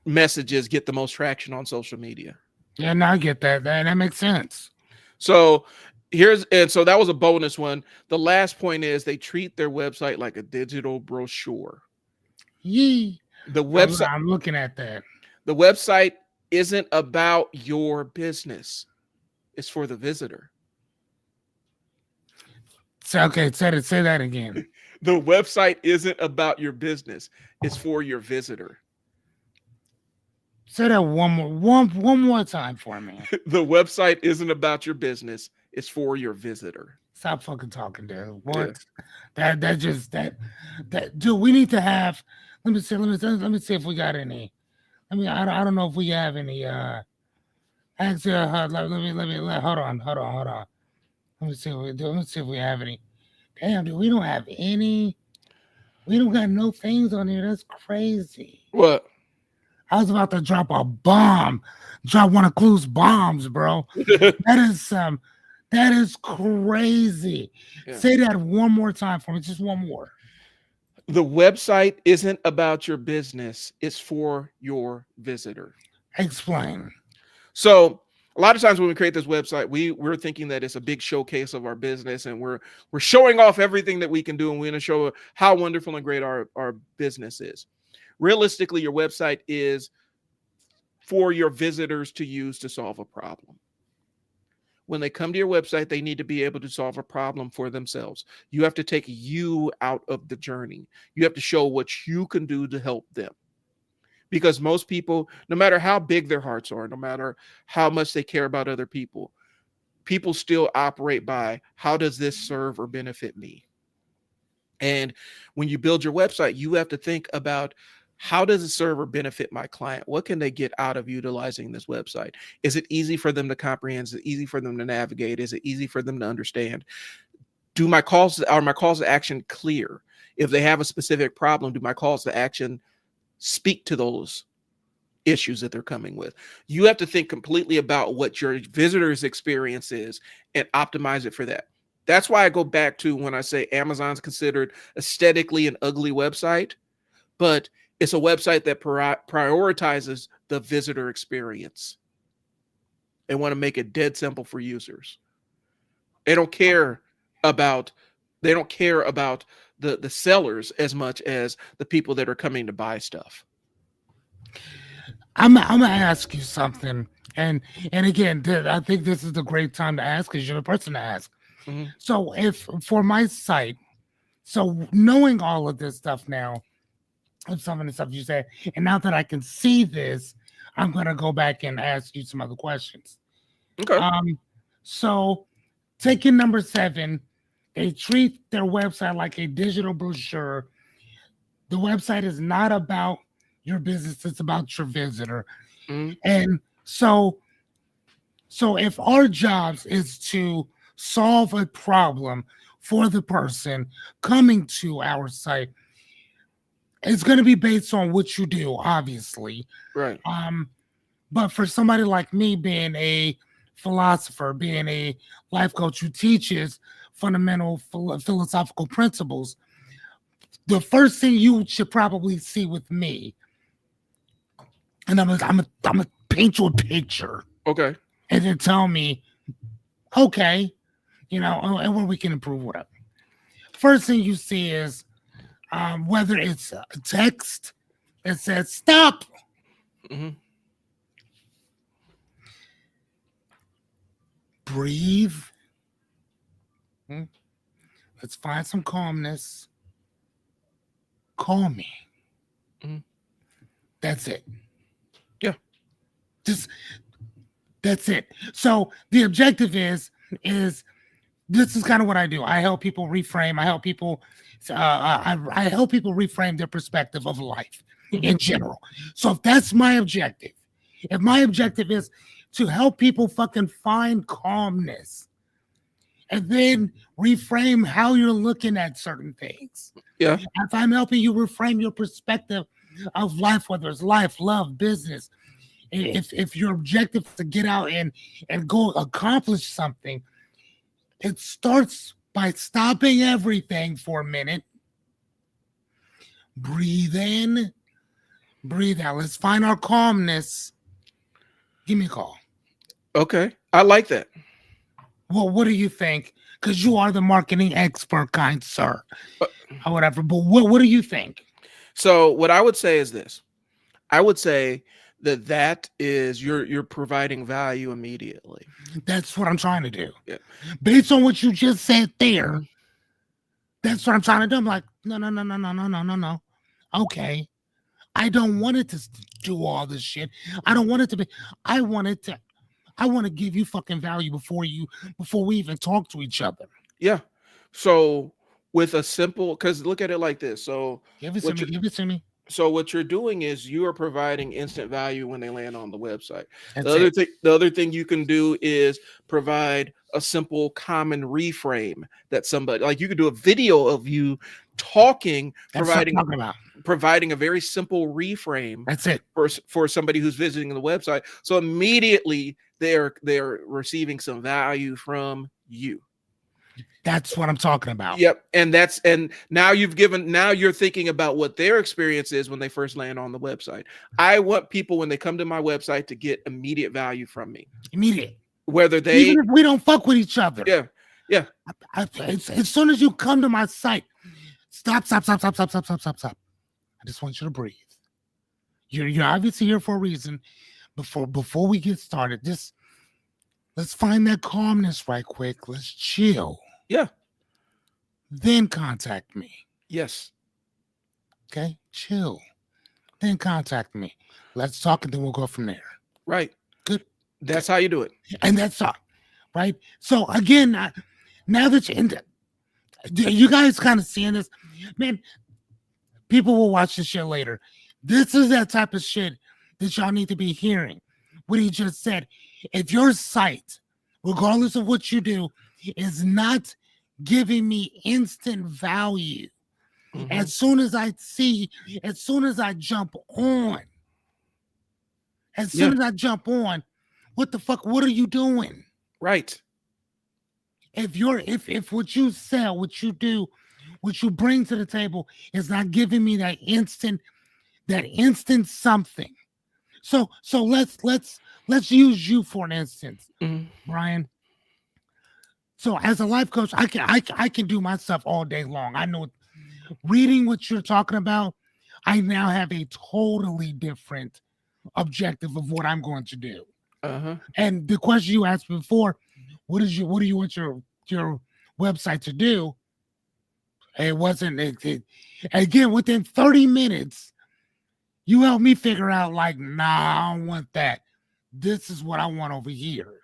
messages get the most traction on social media. Yeah, no, I get that. That makes sense. So so that was a bonus one. The last point is they treat their website like a digital brochure. Yee. The website, I'm looking at that. The website isn't about your business. It's for the visitor. So, okay, say that again. The website isn't about your business. It's for your visitor. Say that one more time for me. The website isn't about your business. It's for your visitor. Stop fucking talking, dude. What? Yeah. That dude, we need to have. Let me see if we got any. I mean, I don't know if we have any. Actually, hold on. Let me see if we have any. Damn, dude, we don't have any. We don't got no things on here. That's crazy. What? I was about to drop a bomb. Drop one of Clue's bombs, bro. That is crazy. Yeah. Say that one more time for me. Just one more. The website isn't about your business, it's for your visitor. Explain. So a lot of times when we create this website, we're thinking that it's a big showcase of our business, and we're showing off everything that we can do, and we're going to show how wonderful and great our business is. Realistically, your website is for your visitors to use to solve a problem. When they come to your website, they need to be able to solve a problem for themselves. You have to take you out of the journey. You have to show what you can do to help them. Because most people, no matter how big their hearts are, no matter how much they care about other people, people still operate by, how does this serve or benefit me? And when you build your website, you have to think about, how does it serve or benefit my client? What can they get out of utilizing this website? Is it easy for them to comprehend? Is it easy for them to navigate? Is it easy for them to understand? Are my calls to action clear? If they have a specific problem, do my calls to action speak to those issues that they're coming with? You have to think completely about what your visitor's experience is and optimize it for that. That's why I go back to when I say Amazon's considered aesthetically an ugly website, but it's a website that prioritizes the visitor experience. They want to make it dead simple for users. They don't care about the sellers as much as the people that are coming to buy stuff. I'm gonna ask you something, and again, I think this is the great time to ask, because you're the person to ask. Mm-hmm. So, if for my site, so knowing all of this stuff now, of some of the stuff you said, and now that I can see this, I'm gonna go back and ask you some other questions. Okay. So taking number 7, they treat their website like a digital brochure. The website is not about your business, it's about your visitor. Mm-hmm. And so if our jobs is to solve a problem for the person coming to our site, it's going to be based on what you do, obviously. Right. But for somebody like me, being a philosopher, being a life coach who teaches fundamental philosophical principles, the first thing you should probably see with me, and I'm gonna paint you a picture, Okay. and then tell me, okay, and where we can improve, whatever. First thing you see is, whether it's a text that says stop. Mm-hmm. Breathe. Let's find some calmness. Call me. Mm-hmm. That's it. Yeah. That's it. So the objective is this is kind of what I do. I help people reframe. I help people I help people reframe their perspective of life in general. So if that's my objective, if my objective is to help people fucking find calmness and then reframe how you're looking at certain things. Yeah. If I'm helping you reframe your perspective of life, whether it's life, love, business, if your objective is to get out and go accomplish something, it starts by stopping everything for a minute. Breathe in, breathe out. Let's find our calmness. Give me a call. Okay. I like that. Well, what do you think? Because you are the marketing expert, kind sir, or whatever. But what do you think? So what I would say is this. I would say that is you're providing value immediately. That's what I'm trying to do. Yeah. Based on what you just said there, that's what I'm trying to do. I'm like, no. Okay. I don't want it to do all this shit. I don't want it to be. I want to give you fucking value before we even talk to each other. Yeah. So with a simple, because look at it like this. So Give it to me. So what you're doing is you are providing instant value when they land on the website. That's it. The other thing you can do is provide a simple common reframe that somebody, like, you could do a video of you talking, That's what I'm talking about. providing a very simple reframe That's it. for somebody who's visiting the website. So immediately they're receiving some value from you. That's what I'm talking about. Yep. And now you're thinking about what their experience is when they first land on the website. I want people, when they come to my website, to get immediate value from me. Immediate. Whether they, even if we don't fuck with each other. yeah. Yeah. As soon as you come to my site, stop. I just want you to breathe. You're obviously here for a reason. Before we get started, let's find that calmness right quick. Let's chill. Yeah. Then contact me. Yes. Okay? Chill. Then contact me. Let's talk, and then we'll go from there. Right. Good. That's how you do it. And that's all. Right? So again, now that you guys kind of seeing this, man, people will watch this shit later. This is that type of shit that y'all need to be hearing. What he just said. If your site, regardless of what you do, is not giving me instant value, as soon as I jump on, what the fuck, what are you doing? Right. If what you sell, what you do, what you bring to the table is not giving me that instant something. So let's use you for an instance, Brian. So as a life coach, I can do my stuff all day long. I know, reading what you're talking about, I now have a totally different objective of what I'm going to do. And the question you asked before, what do you want your website to do? It wasn't again, within 30 minutes, you helped me figure out, like, nah, I don't want that. This is what I want over here.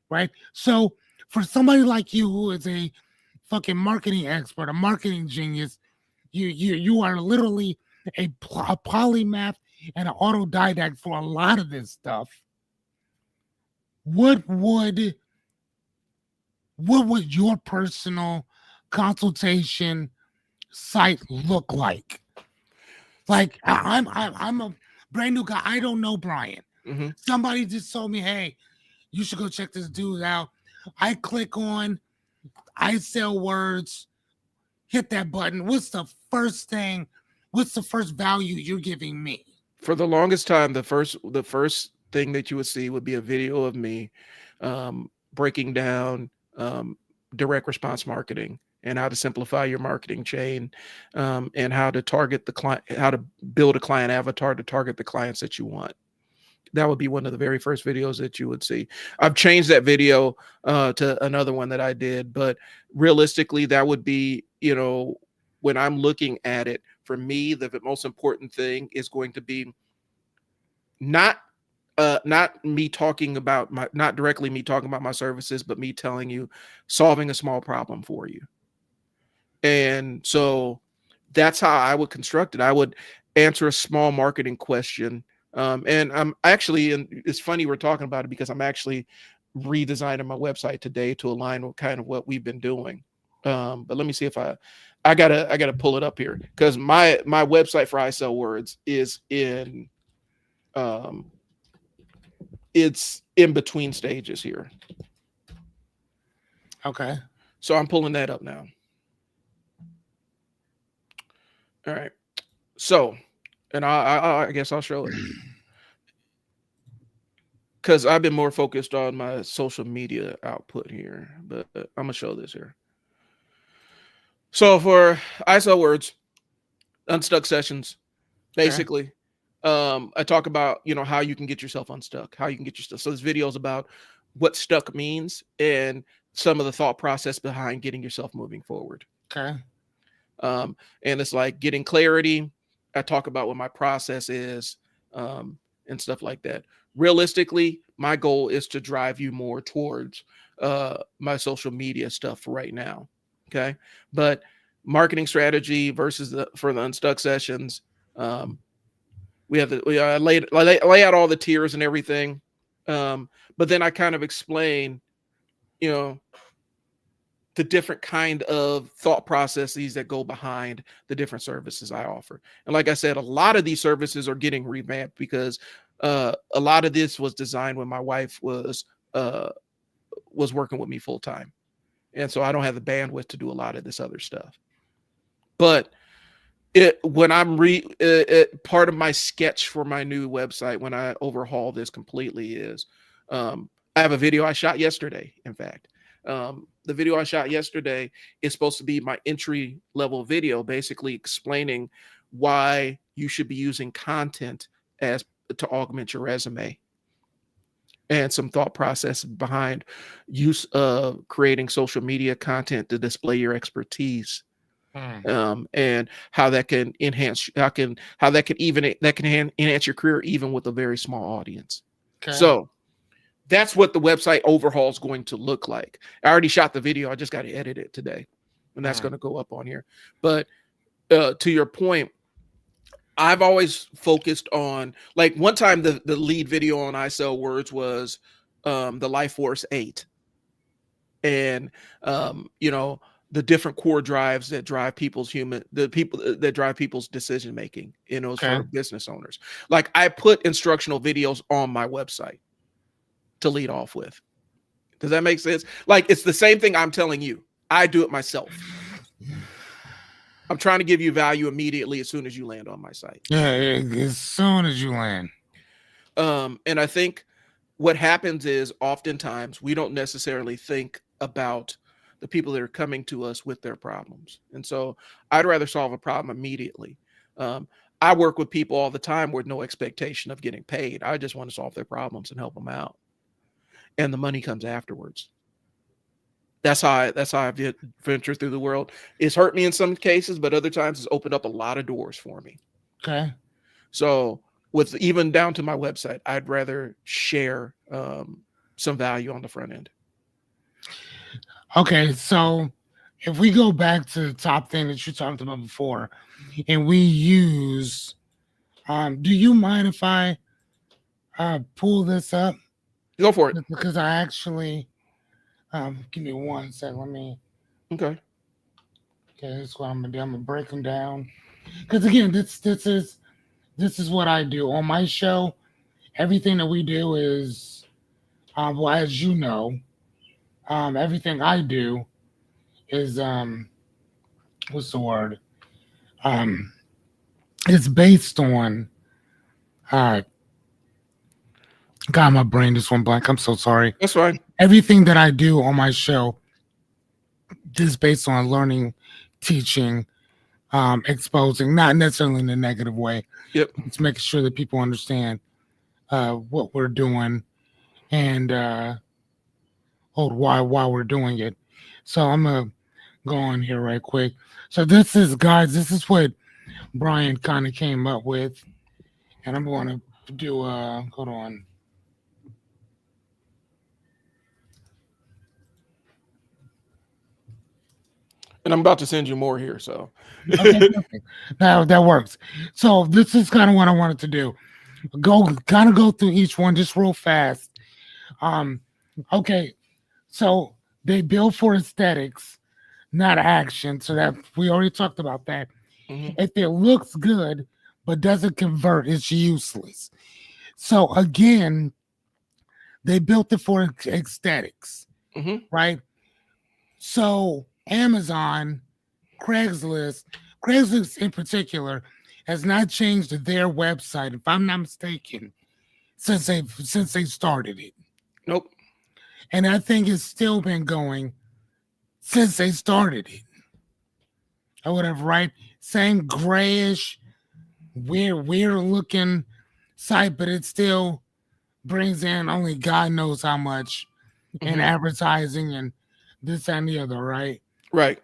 Right? So for somebody like you, who is a fucking marketing expert, a marketing genius, you are literally a polymath and an autodidact for a lot of this stuff. What would your personal consultation site look like? Like, I'm a brand new guy. I don't know Brian. Somebody just told me, hey, you should go check this dude out. I click on I Sell Words, hit that button. What's the first value you're giving me? For the longest time, the first thing that you would see would be a video of me breaking down direct response marketing and how to simplify your marketing chain, and how to target the client, how to build a client avatar to target the clients that you want. That would be one of the very first videos that you would see. I've changed that video to another one that I did, but realistically, that would be, when I'm looking at it, for me, the most important thing is going to be not me talking about not directly me talking about my services, but me telling you, solving a small problem for you. And so that's how I would construct it. I would answer a small marketing question. And I'm actually, and it's funny we're talking about it, because I'm actually redesigning my website today to align with kind of what we've been doing. But let me see if I gotta pull it up here, because my website for I Sell Words is in it's in between stages here. Okay. So I'm pulling that up now. All right. So, and I guess I'll show it, because I've been more focused on my social media output here, but I'm gonna show this here. So for I Sell Words, Unstuck Sessions, basically, I talk about, how you can get yourself unstuck, how you can get your stuff. So this video is about what stuck means and some of the thought process behind getting yourself moving forward. Okay. And it's like getting clarity. I talk about what my process is, and stuff like that. Realistically, my goal is to drive you more towards my social media stuff right now. Okay. But marketing strategy versus for the Unstuck Sessions, We have I lay out all the tiers and everything, but then I kind of explain, you know, the different kind of thought processes that go behind the different services I offer. And like I said, a lot of these services are getting revamped because a lot of this was designed when my wife was working with me full time, and so I don't have the bandwidth to do a lot of this other stuff. But when I'm part of my sketch for my new website, when I overhaul this completely, is I have a video I shot yesterday. In fact, the video I shot yesterday is supposed to be my entry level video, basically explaining why you should be using content as to augment your resume, and some thought process behind use of creating social media content to display your expertise. And how that can enhance enhance your career even with a very small audience. Okay. So that's what the website overhaul is going to look like. I already shot the video. I just got to edit it today, and that's going to go up on here. But to your point, I've always focused on, like, one time the lead video on I Sell Words was the Life Force 8, and you know, the different core drives that drive people's decision making, you know, for business owners. Like, I put instructional videos on my website to lead off with. Does that make sense? Like, it's the same thing I'm telling you. I do it myself. I'm trying to give you value immediately as soon as you land on my site. Yeah, as soon as you land. And I think what happens is oftentimes we don't necessarily think about the people that are coming to us with their problems. And so I'd rather solve a problem immediately. I work with people all the time with no expectation of getting paid. I just want to solve their problems and help them out. And the money comes afterwards. That's how I venture through the world. It's hurt me in some cases, but other times it's opened up a lot of doors for me. Okay. So with even down to my website, I'd rather share some value on the front end. Okay, so if we go back to the top thing that you talked about before, and we use, do you mind if I pull this up? Go for it. Because I actually, give me 1 second. Let me. Okay. Okay, that's what I'm gonna do. I'm gonna break them down. Because again, this is what I do on my show. Everything that we do is, well, as you know. Everything I do is what's the word? It's based on God, my brain just went blank. I'm so sorry. That's fine. Everything that I do on my show is based on learning, teaching, exposing, not necessarily in a negative way. Yep. It's making sure that people understand what we're doing and why we're doing it. So I'm gonna go on here right quick. So this is what Brian kind of came up with, and I'm going to do hold on. And I'm about to send you more here, so Okay, now that works. So this is kind of what I wanted to do. Go through each one just real fast. Okay. So they build for aesthetics, not action. So that we already talked about that. Mm-hmm. If it looks good but doesn't convert, it's useless. So again, they built it for aesthetics, right? So Amazon, Craigslist in particular, has not changed their website, if I'm not mistaken, since they started it. Nope. And I think it's still been going since they started it. Or whatever, right? Same grayish, weird looking site, but it still brings in only God knows how much in advertising and this and the other, right? Right.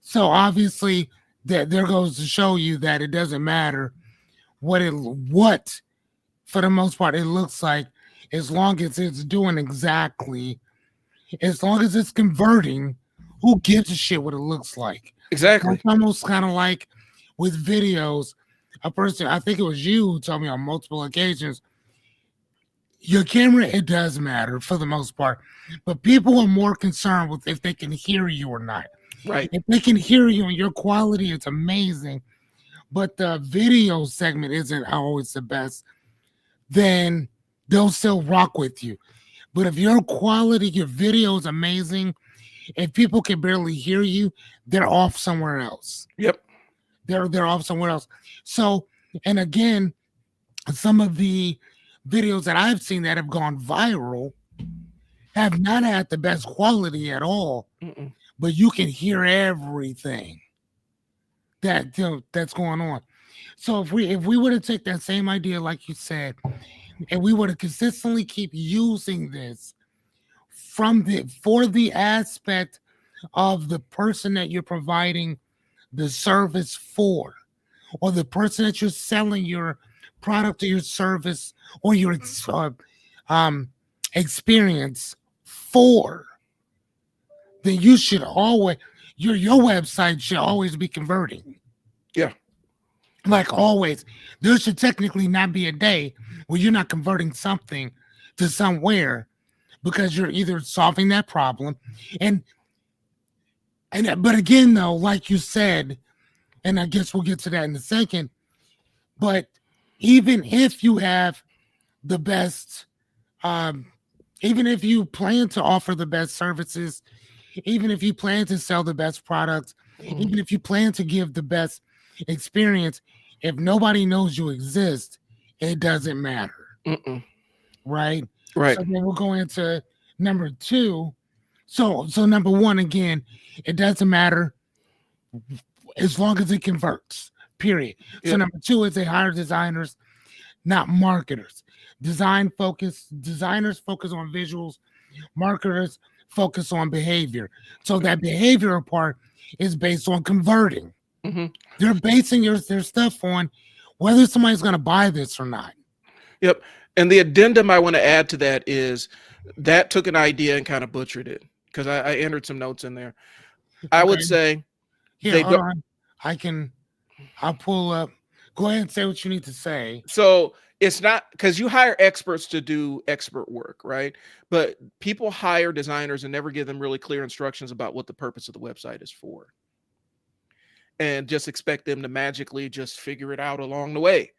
So obviously that there goes to show you that it doesn't matter what for the most part it looks like, as long as it's doing exactly, as long as it's converting, who gives a shit what it looks like? Exactly. It's almost kind of like with videos. A person, I think it was you, who told me on multiple occasions, your camera, it does matter for the most part, but people are more concerned with if they can hear you or not. Right. If they can hear you and your quality is amazing, but the video segment isn't always the best, then they'll still rock with you. But if your quality, your video is amazing, if people can barely hear you, they're off somewhere else. Yep. They're off somewhere else. So, and again, some of the videos that I've seen that have gone viral have not had the best quality at all, Mm-mm. but you can hear everything that that's going on. So if we were to take that same idea, like you said, and we were to consistently keep using this for the aspect of the person that you're providing the service for, or the person that you're selling your product or your service or your experience for, then you should always your website should always be converting. Yeah. Like always, there should technically not be a day where you're not converting something to somewhere, because you're either solving that problem and but again, though, like you said, and I guess we'll get to that in a second, but even if you have the best, even if you plan to offer the best services, even if you plan to sell the best products, even if you plan to give the best experience, if nobody knows you exist, it doesn't matter. Mm-mm. Right? Right. So then we'll go into number two. So number one, again, it doesn't matter as long as it converts, period. So Yep. number two is they hire designers, not marketers. Designers focus on visuals, marketers focus on behavior. So that behavioral part is based on converting. Mm-hmm. They're basing their stuff on whether somebody's going to buy this or not. Yep. And the addendum I want to add to that is that took an idea and kind of butchered it, because I entered some notes in there. I would Okay. say Here, they hold don't- on. I'll pull up. Go ahead and say what you need to say. so it's not because you hire experts to do expert work, right? But people hire designers and never give them really clear instructions about what the purpose of the website is for, and just expect them to magically just figure it out along the way.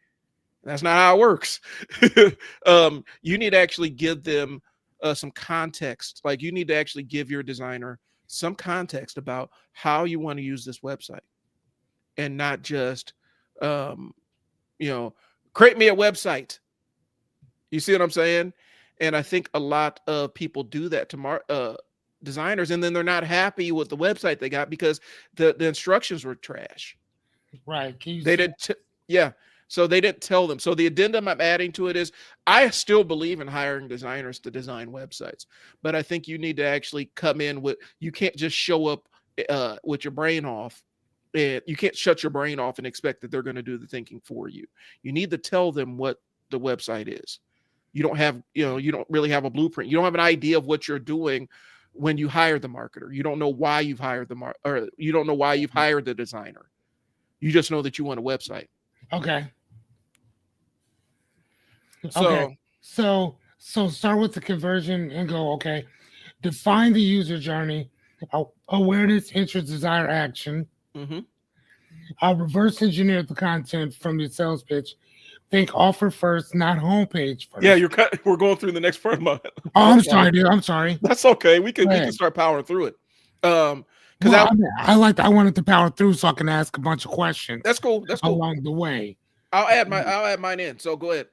That's not how it works. You need to actually give them some context. Like, you need to actually give your designer some context about how you want to use this website, and not just, create me a website. You see what I'm saying? And I think a lot of people do that to designers, and then they're not happy with the website they got because the instructions were trash. Right. They didn't. Yeah. So they didn't tell them. So the addendum I'm adding to it is, I still believe in hiring designers to design websites, but I think you need to actually come in with, you can't just show up with your brain off, and you can't shut your brain off and expect that they're going to do the thinking for you. You need to tell them what the website is. You don't really have a blueprint. You don't have an idea of what you're doing when you hire the marketer. You don't know why you've hired or you don't know why you've hired the designer. You just know that you want a website. Okay. So, Okay. So start with the conversion and go, okay, define the user journey, awareness, interest, desire, action. mhm. Reverse engineer the content from the sales pitch. Think offer first, not homepage first. Yeah, we're going through the next part of my. Oh, I'm sorry, dude. I'm sorry. That's okay. We Go can ahead. start powering through it. Because Well, I wanted to power through so I can ask a bunch of questions that's cool. That's cool. along the way. I'll add mine in. So go ahead.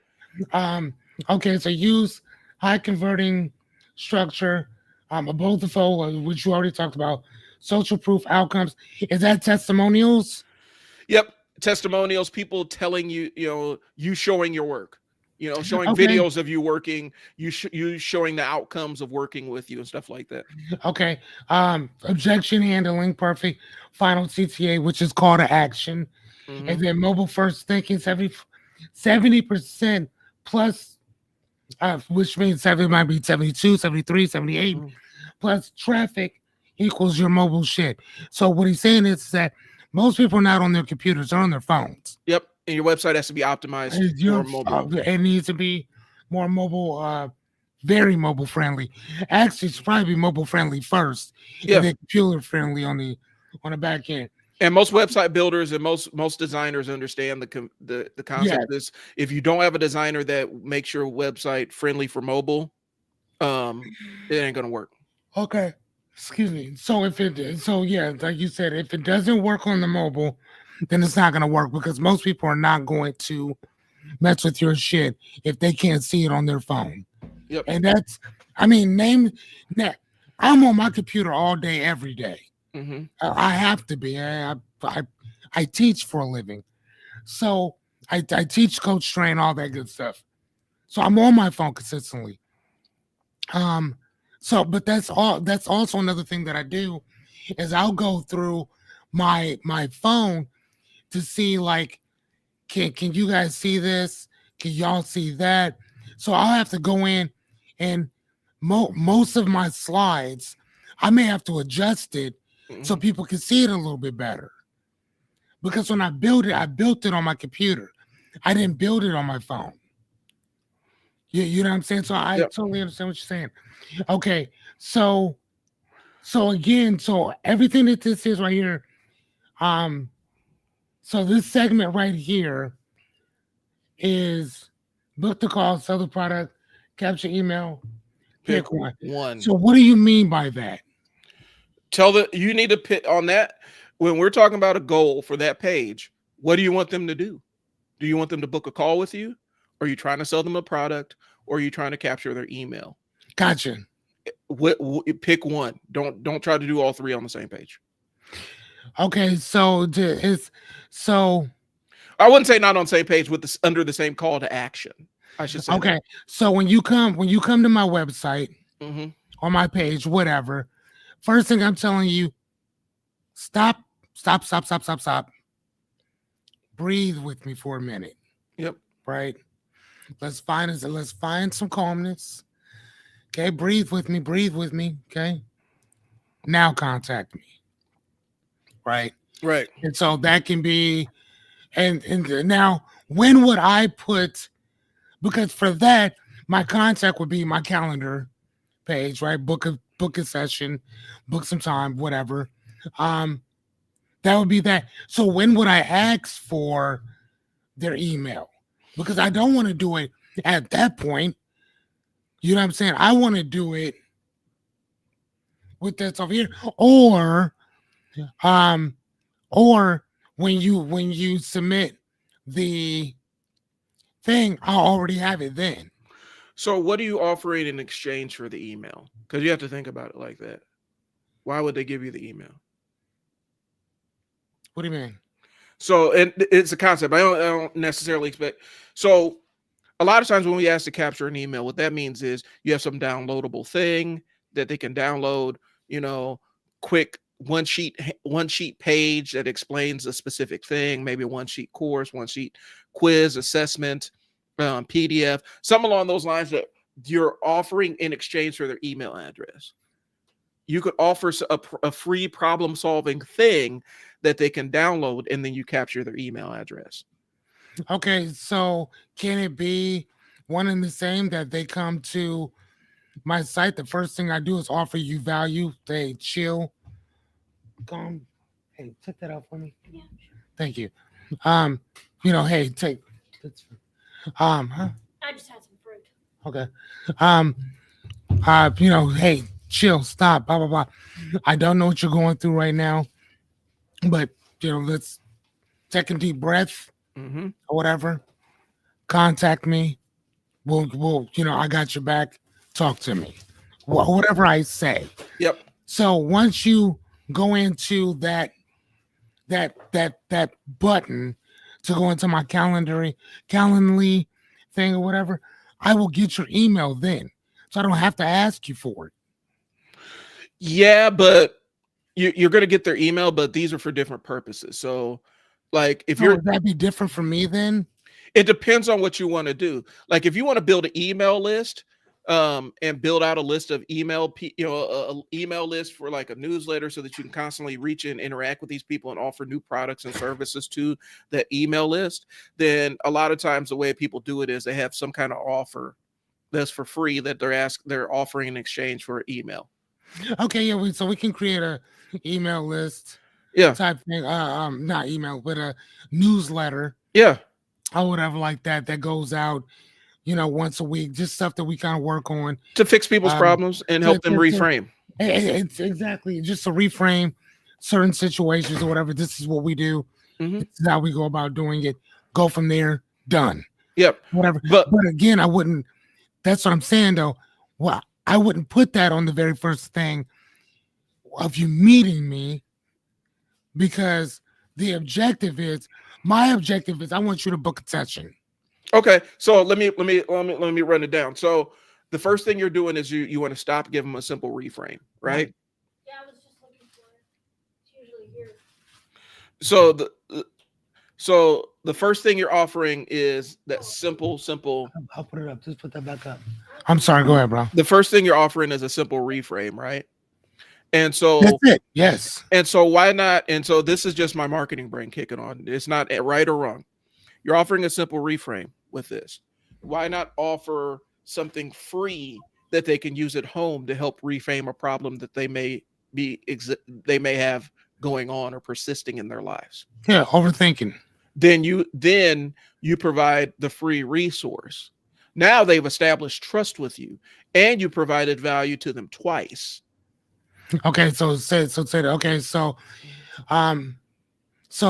Okay, so use high converting structure, above the fold, which you already talked about, social proof outcomes. Is that testimonials? Yep. Testimonials, people telling you, you showing your work, showing Okay. videos of you working, you showing the outcomes of working with you and stuff like that. Okay. Objection handling, perfect. Final CTA, which is call to action. Mhm. And then mobile first thinking, 70% plus, which means it might be 72, 73, 78, Mhm. plus traffic equals your mobile shit. So what he's saying is that Most people are not on their computers; they're on their phones. Yep. And your website has to be optimized for mobile. It needs to be more mobile, very mobile friendly. Actually, it's probably be mobile friendly first, Yeah. and then computer friendly on the back end. And most website builders and most designers understand the concept. Yeah. Is if you don't have a designer that makes your website friendly for mobile, it ain't gonna work. Okay. Excuse me. So yeah, like you said, if it doesn't work on the mobile, then it's not gonna work because most people are not going to mess with your shit if they can't see it on their phone. Yep. And that's, I mean, I'm on my computer all day, every day. Mm-hmm. I have to be. I teach for a living, so I teach, coach, train, all that good stuff. So I'm on my phone consistently. So, but that's all. That's also another thing that I do is I'll go through my phone to see, like, can you guys see this? Can y'all see that? So I'll have to go in and most of my slides, I may have to adjust it so people can see it a little bit better. Because when I built it on my computer. I didn't build it on my phone. You know what I'm saying? So I totally understand what you're saying. Okay, so again, so everything that this is right here, so this segment right here is book the call, sell the product, capture email, pick one. So what do you mean by that? You need to pick on that. When we're talking about a goal for that page, what do you want them to do? Do you want them to book a call with you? Are you trying to sell them a product? Or are you trying to capture their email? Gotcha. Pick one. Don't try to do all three on the same page. Okay, so I wouldn't say not on the same page with under the same call to action. I should say. Okay, so when you come to my website, mm-hmm. on my page, whatever, first thing I'm telling you, stop. Breathe with me for a minute. Yep. Right. Let's find some calmness. Okay, breathe with me. Okay. Now contact me. Right. Right. And so that can be, and now when would I put? Because for that, my contact would be my calendar page, right? Book a session, book some time, whatever. That would be that. So when would I ask for their email? Because I don't want to do it at that point. You know what I'm saying? I want to do it with this over here. Or when you submit the thing, I'll already have it then. So what are you offering in exchange for the email? Because you have to think about it like that. Why would they give you the email? What do you mean? So, and it's a concept. I don't necessarily expect. So a lot of times when we ask to capture an email, what that means is you have some downloadable thing that they can download, quick one sheet page that explains a specific thing, maybe a one sheet course, one sheet quiz, assessment, PDF, something along those lines that you're offering in exchange for their email address. You could offer a free problem solving thing that they can download, and then you capture their email address. Okay, so can it be one and the same that they come to my site? The first thing I do is offer you value. They chill. Come, hey, check that out for me. Yeah. Thank you. Hey, take. I just had some fruit. Okay. Hey, chill, stop, blah blah blah. I don't know what you're going through right now, but let's take a deep breath, or whatever. Contact me. We'll I got your back. Talk to me. Whatever I say. Yep. So once you go into that button to go into my Calendly thing or whatever, I will get your email then. So I don't have to ask you for it. Yeah, but you're going to get their email, but these are for different purposes. So like would that be different from me then? It depends on what you want to do. Like if you want to build an email list, and build out a list of email list for like a newsletter so that you can constantly reach and interact with these people and offer new products and services to that email list, then a lot of times the way people do it is they have some kind of offer that's for free that they're offering in exchange for email. Okay, yeah, so we can create a email list Yeah. type thing. Not email, but a newsletter. Yeah. Or whatever like that goes out, once a week, just stuff that we kind of work on to fix people's problems and help them reframe. It's exactly just to reframe certain situations or whatever. This is what we do. Mm-hmm. This is how we go about doing it. Go from there. Done. Yep. Whatever. But again, I wouldn't. That's what I'm saying though. Well, I wouldn't put that on the very first thing of you meeting me, because my objective is I want you to book a session. Okay, so let me run it down. So the first thing you're doing is you want to stop, give them a simple reframe, right? Yeah, I was just looking for it. It's usually here. So the first thing you're offering is that simple. I'll put it up. Just put that back up. I'm sorry. Go ahead, bro. The first thing you're offering is a simple reframe, right? And so that's it. Yes. And so why not? And so this is just my marketing brain kicking on. It's not right or wrong. You're offering a simple reframe with this. Why not offer something free that they can use at home to help reframe a problem that they may have going on or persisting in their lives? Yeah, overthinking. Then you provide the free resource. Now they've established trust with you, and you provided value to them twice. Okay, so okay, so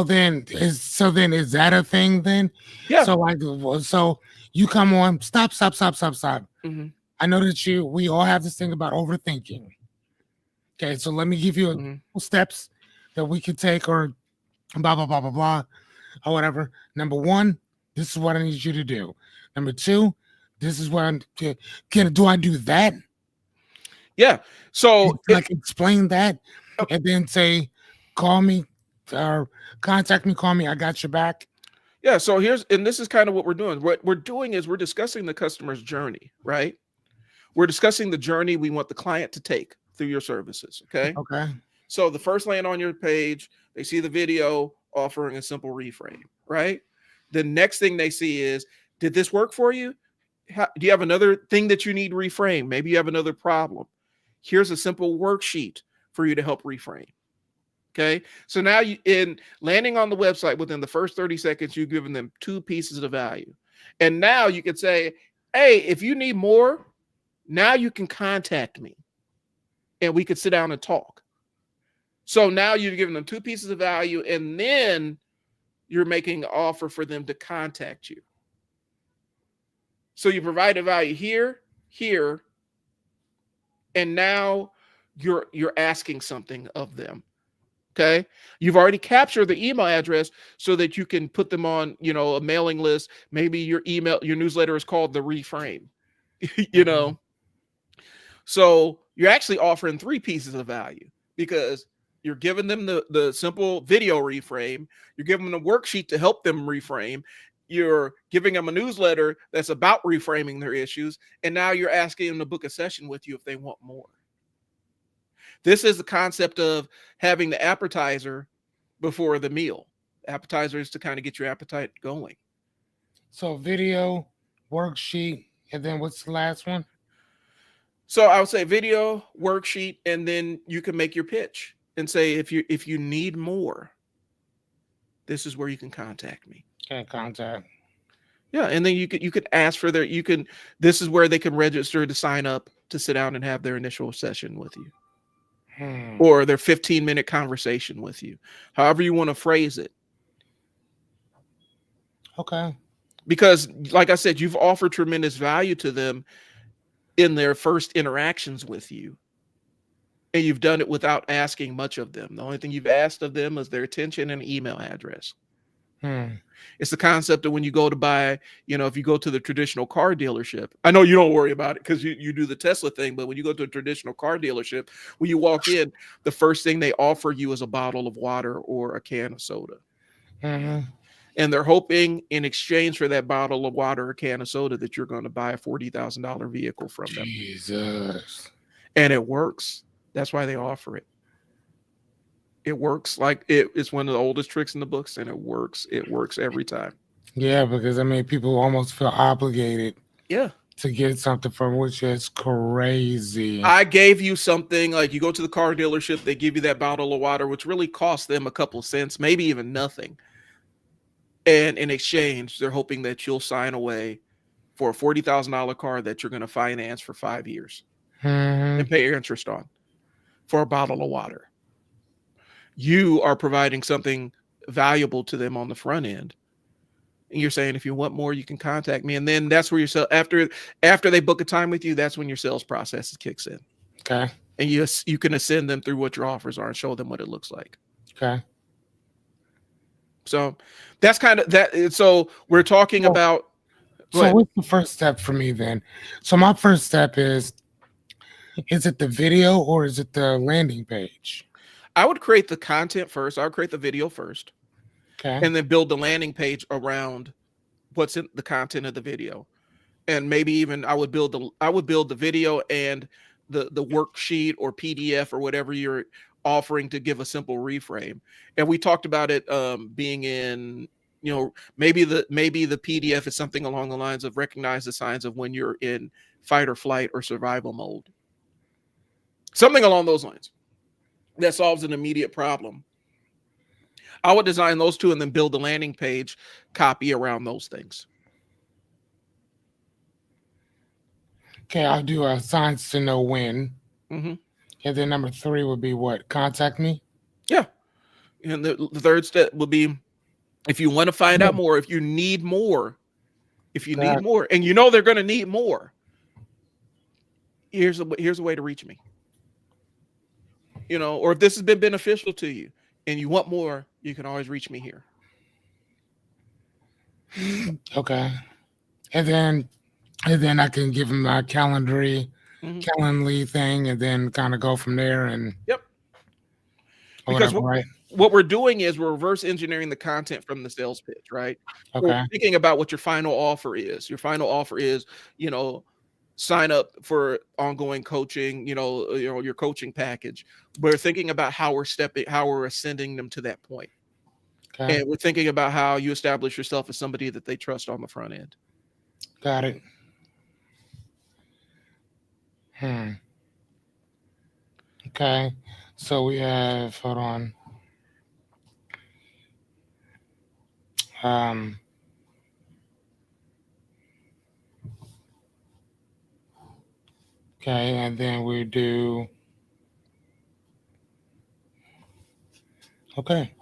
then is that a thing then? Yeah. So you come on, stop. Mm-hmm. I know that we all have this thing about overthinking. Okay, so let me give you a steps that we could take, or blah blah blah blah blah, or whatever. Number 1, this is what I need you to do. Number 2, this is what do I do that? Yeah. So explain that, and then say, call me or contact me, call me. I got your back. Yeah. So this is kind of what we're doing. What we're doing is we're discussing the customer's journey, right? We're discussing the journey we want the client to take through your services. Okay. Okay. So the first land on your page, they see the video offering a simple reframe, right? The next thing they see is, did this work for you? Do you have another thing that you need reframe? Maybe you have another problem. Here's a simple worksheet for you to help reframe. Okay. So now in landing on the website, within the first 30 seconds, you've given them 2 pieces of value. And now you could say, hey, if you need more, now you can contact me and we could sit down and talk. So now you've given them 2 pieces of value, and then you're making an offer for them to contact you. So you provided value here, and now you're asking something of them. Okay. You've already captured the email address so that you can put them on, a mailing list. Maybe your newsletter is called the Reframe, So you're actually offering 3 pieces of value, because you're giving them the simple video reframe. You're giving them a worksheet to help them reframe. You're giving them a newsletter that's about reframing their issues. And now you're asking them to book a session with you if they want more. This is the concept of having the appetizer before the meal. Appetizer is to kind of get your appetite going. So video, worksheet, and then what's the last one? So I would say video, worksheet, and then you can make your pitch and say, if you need more, this is where you can contact me. Okay, contact. Yeah, and then you could ask for this is where they can register to sign up to sit down and have their initial session with you. Or their 15-minute conversation with you, however you want to phrase it. Okay. Because like I said, you've offered tremendous value to them in their first interactions with you. And you've done it without asking much of them. The only thing you've asked of them is their attention and email address. It's the concept of when you go to buy, if you go to the traditional car dealership, I know you don't worry about it because you do the Tesla thing, but when you go to a traditional car dealership, when you walk in, the first thing they offer you is a bottle of water or a can of soda. And And they're hoping in exchange for that bottle of water or can of soda that you're going to buy a $40,000 vehicle from them. Jesus. And it works. That's why they offer it. It works like it's one of the oldest tricks in the books, and it works. It works every time. Yeah, because I mean, people almost feel obligated Yeah. to get something from, which is crazy. I gave you something, like you go to the car dealership, they give you that bottle of water, which really costs them a couple cents, maybe even nothing. And in exchange, they're hoping that you'll sign away for a $40,000 car that you're going to finance for 5 years Mhm. and pay your interest on for a bottle of water. You are providing something valuable to them on the front end. And you're saying, if you want more, you can contact me. And then that's where after they book a time with you, that's when your sales process kicks in. Okay. And you can ascend them through what your offers are and show them what it looks like. Okay. So that's kind of that. So we're talking about. So what's the first step for me then? So my first step is it the video or is it the landing page? I would create the content first. I would create the video first. Okay. And then build the landing page around what's in the content of the video. And maybe even I would build the video and the worksheet or PDF or whatever you're offering to give a simple reframe. And we talked about it being in, maybe the PDF is something along the lines of recognize the signs of when you're in fight or flight or survival mode. Something along those lines that solves an immediate problem. I would design those two and then build the landing page copy around those things. Okay, I'll do signs to know when. Mm-hmm. And then number 3 would be what? Contact me? Yeah. And the third step would be, if you want to find out more, if you need more, and they're going to need more, here's a way to reach me. Or if this has been beneficial to you and you want more, you can always reach me here. Okay. And then I can give them a Calendly thing and then kind of go from there and yep. Because right? What we're doing is we're reverse engineering the content from the sales pitch, right? Okay. We're thinking about what your final offer is. Your final offer is, sign up for ongoing coaching, your coaching package. We're thinking about how we're ascending them to that point. Okay. And we're thinking about how you establish yourself as somebody that they trust on the front end. Got it. Okay. So we have, hold on. Okay, and then we do. Okay.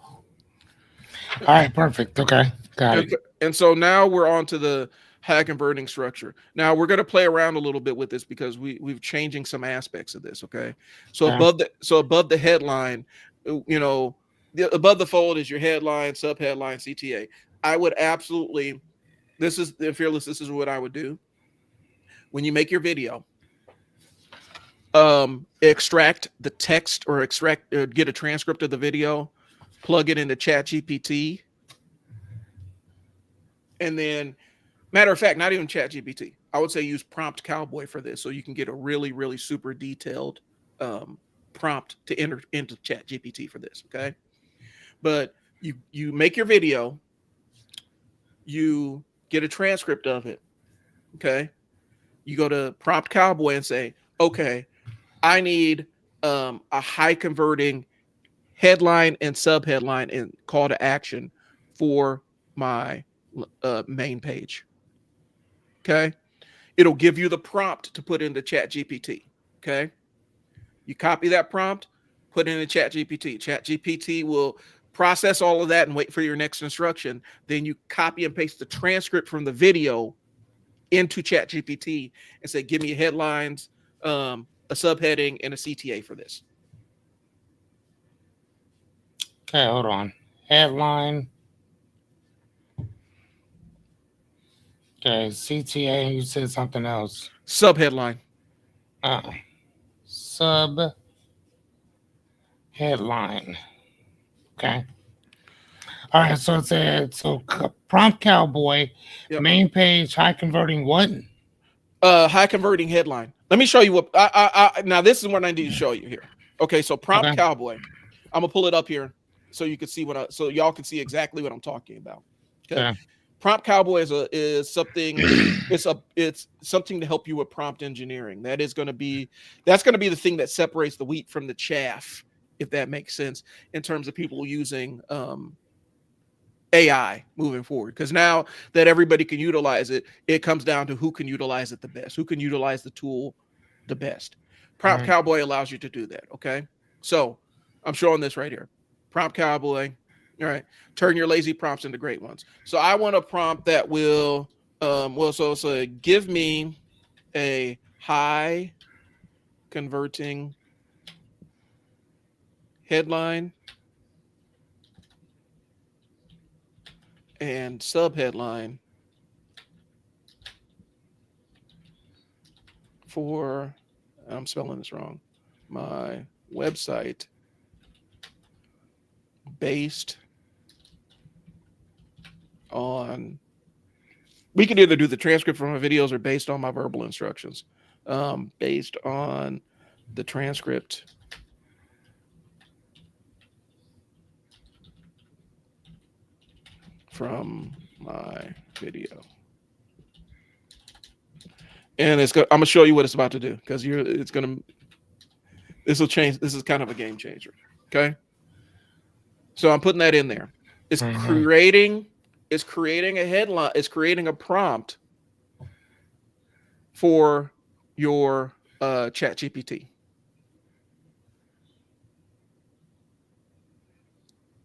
All right, perfect. Okay, got it. And so now we're on to the high converting structure. Now we're going to play around a little bit with this because we've changing some aspects of this. Okay. So above the headline, above the fold is your headline, subheadline, CTA. I would absolutely, this is Fearless. This is what I would do. When you make your video, extract the text or get a transcript of the video, plug it into ChatGPT. And then, matter of fact, not even ChatGPT. I would say use Prompt Cowboy for this, so you can get a really, really super detailed prompt to enter into ChatGPT for this. Okay, but you make your video, you get a transcript of it. Okay, you go to Prompt Cowboy and say, okay, I need a high converting headline and subheadline and call to action for my main page. Okay, it'll give you the prompt to put into ChatGPT. Okay, you copy that prompt, put it into ChatGPT. ChatGPT will process all of that and wait for your next instruction. Then you copy and paste the transcript from the video into ChatGPT and say, give me headlines, a subheading, and a CTA for this. Okay, hold on. Headline. Okay, CTA, you said something else. Subheadline. Subheadline. Okay. All right, so it said prompt cowboy, Yep. main page, high converting what? High converting headline. Let me show you what I now this is what I need to show you here. Okay, so prompt Okay. cowboy. I'm gonna pull it up here so you can see so y'all can see exactly what I'm talking about. Okay. Yeah. Prompt cowboy is something it's something to help you with prompt engineering. That's gonna be the thing that separates the wheat from the chaff, if that makes sense, in terms of people using AI moving forward. Because now that everybody can utilize it, it comes down to who can utilize it the best, who can utilize the tool the best. Prompt Cowboy allows you to do that. Okay. So I'm showing this right here. Prompt Cowboy. All right. Turn your lazy prompts into great ones. So I want a prompt that will, so give me a high converting headline and subheadline for, I'm spelling this wrong, my website based on, we can either do the transcript from my videos or based on my verbal instructions. Based on the transcript from my video. And I'm gonna show you what it's about to do, because this will change. This is kind of a game changer. Okay. So I'm putting that in there. It's creating a headline, it's creating a prompt for your Chat GPT.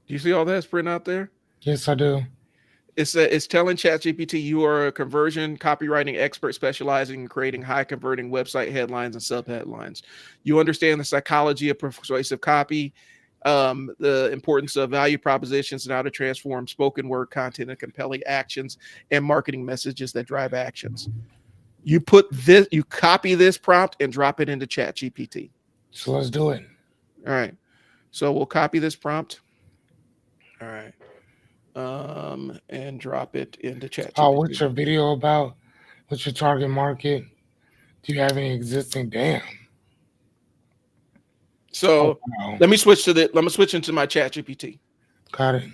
Do you see all that's printed out there? Yes, I do. It's telling ChatGPT you are a conversion copywriting expert specializing in creating high converting website headlines and subheadlines. You understand the psychology of persuasive copy, the importance of value propositions, and how to transform spoken word content into compelling actions and marketing messages that drive actions. You copy this prompt and drop it into ChatGPT. So let's do it. All right. So we'll copy this prompt. All right. And drop it into ChatGPT. Oh, what's your video about? What's your target market? Do you have any existing? Damn. So let me switch into my ChatGPT. Got it.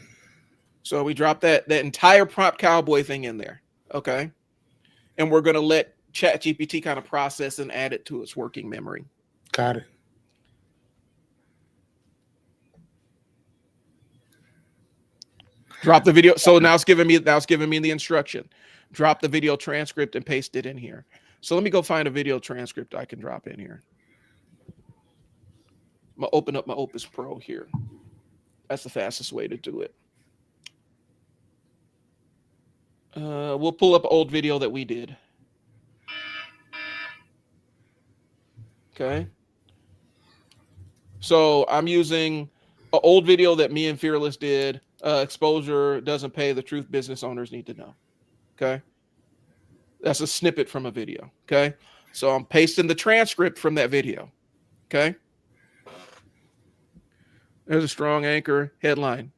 So we drop that entire prompt cowboy thing in there. Okay. And we're gonna let ChatGPT kind of process and add it to its working memory. Got it. Drop the video. So now it's giving me the instruction. Drop the video transcript and paste it in here. So let me go find a video transcript I can drop in here. I'm gonna open up my Opus Pro here. That's the fastest way to do it. We'll pull up an old video that we did. Okay. So I'm using an old video that me and Fearless did. Exposure doesn't pay, the truth business owners need to know. Okay. That's a snippet from a video. Okay. So I'm pasting the transcript from that video. Okay. There's a strong anchor headline.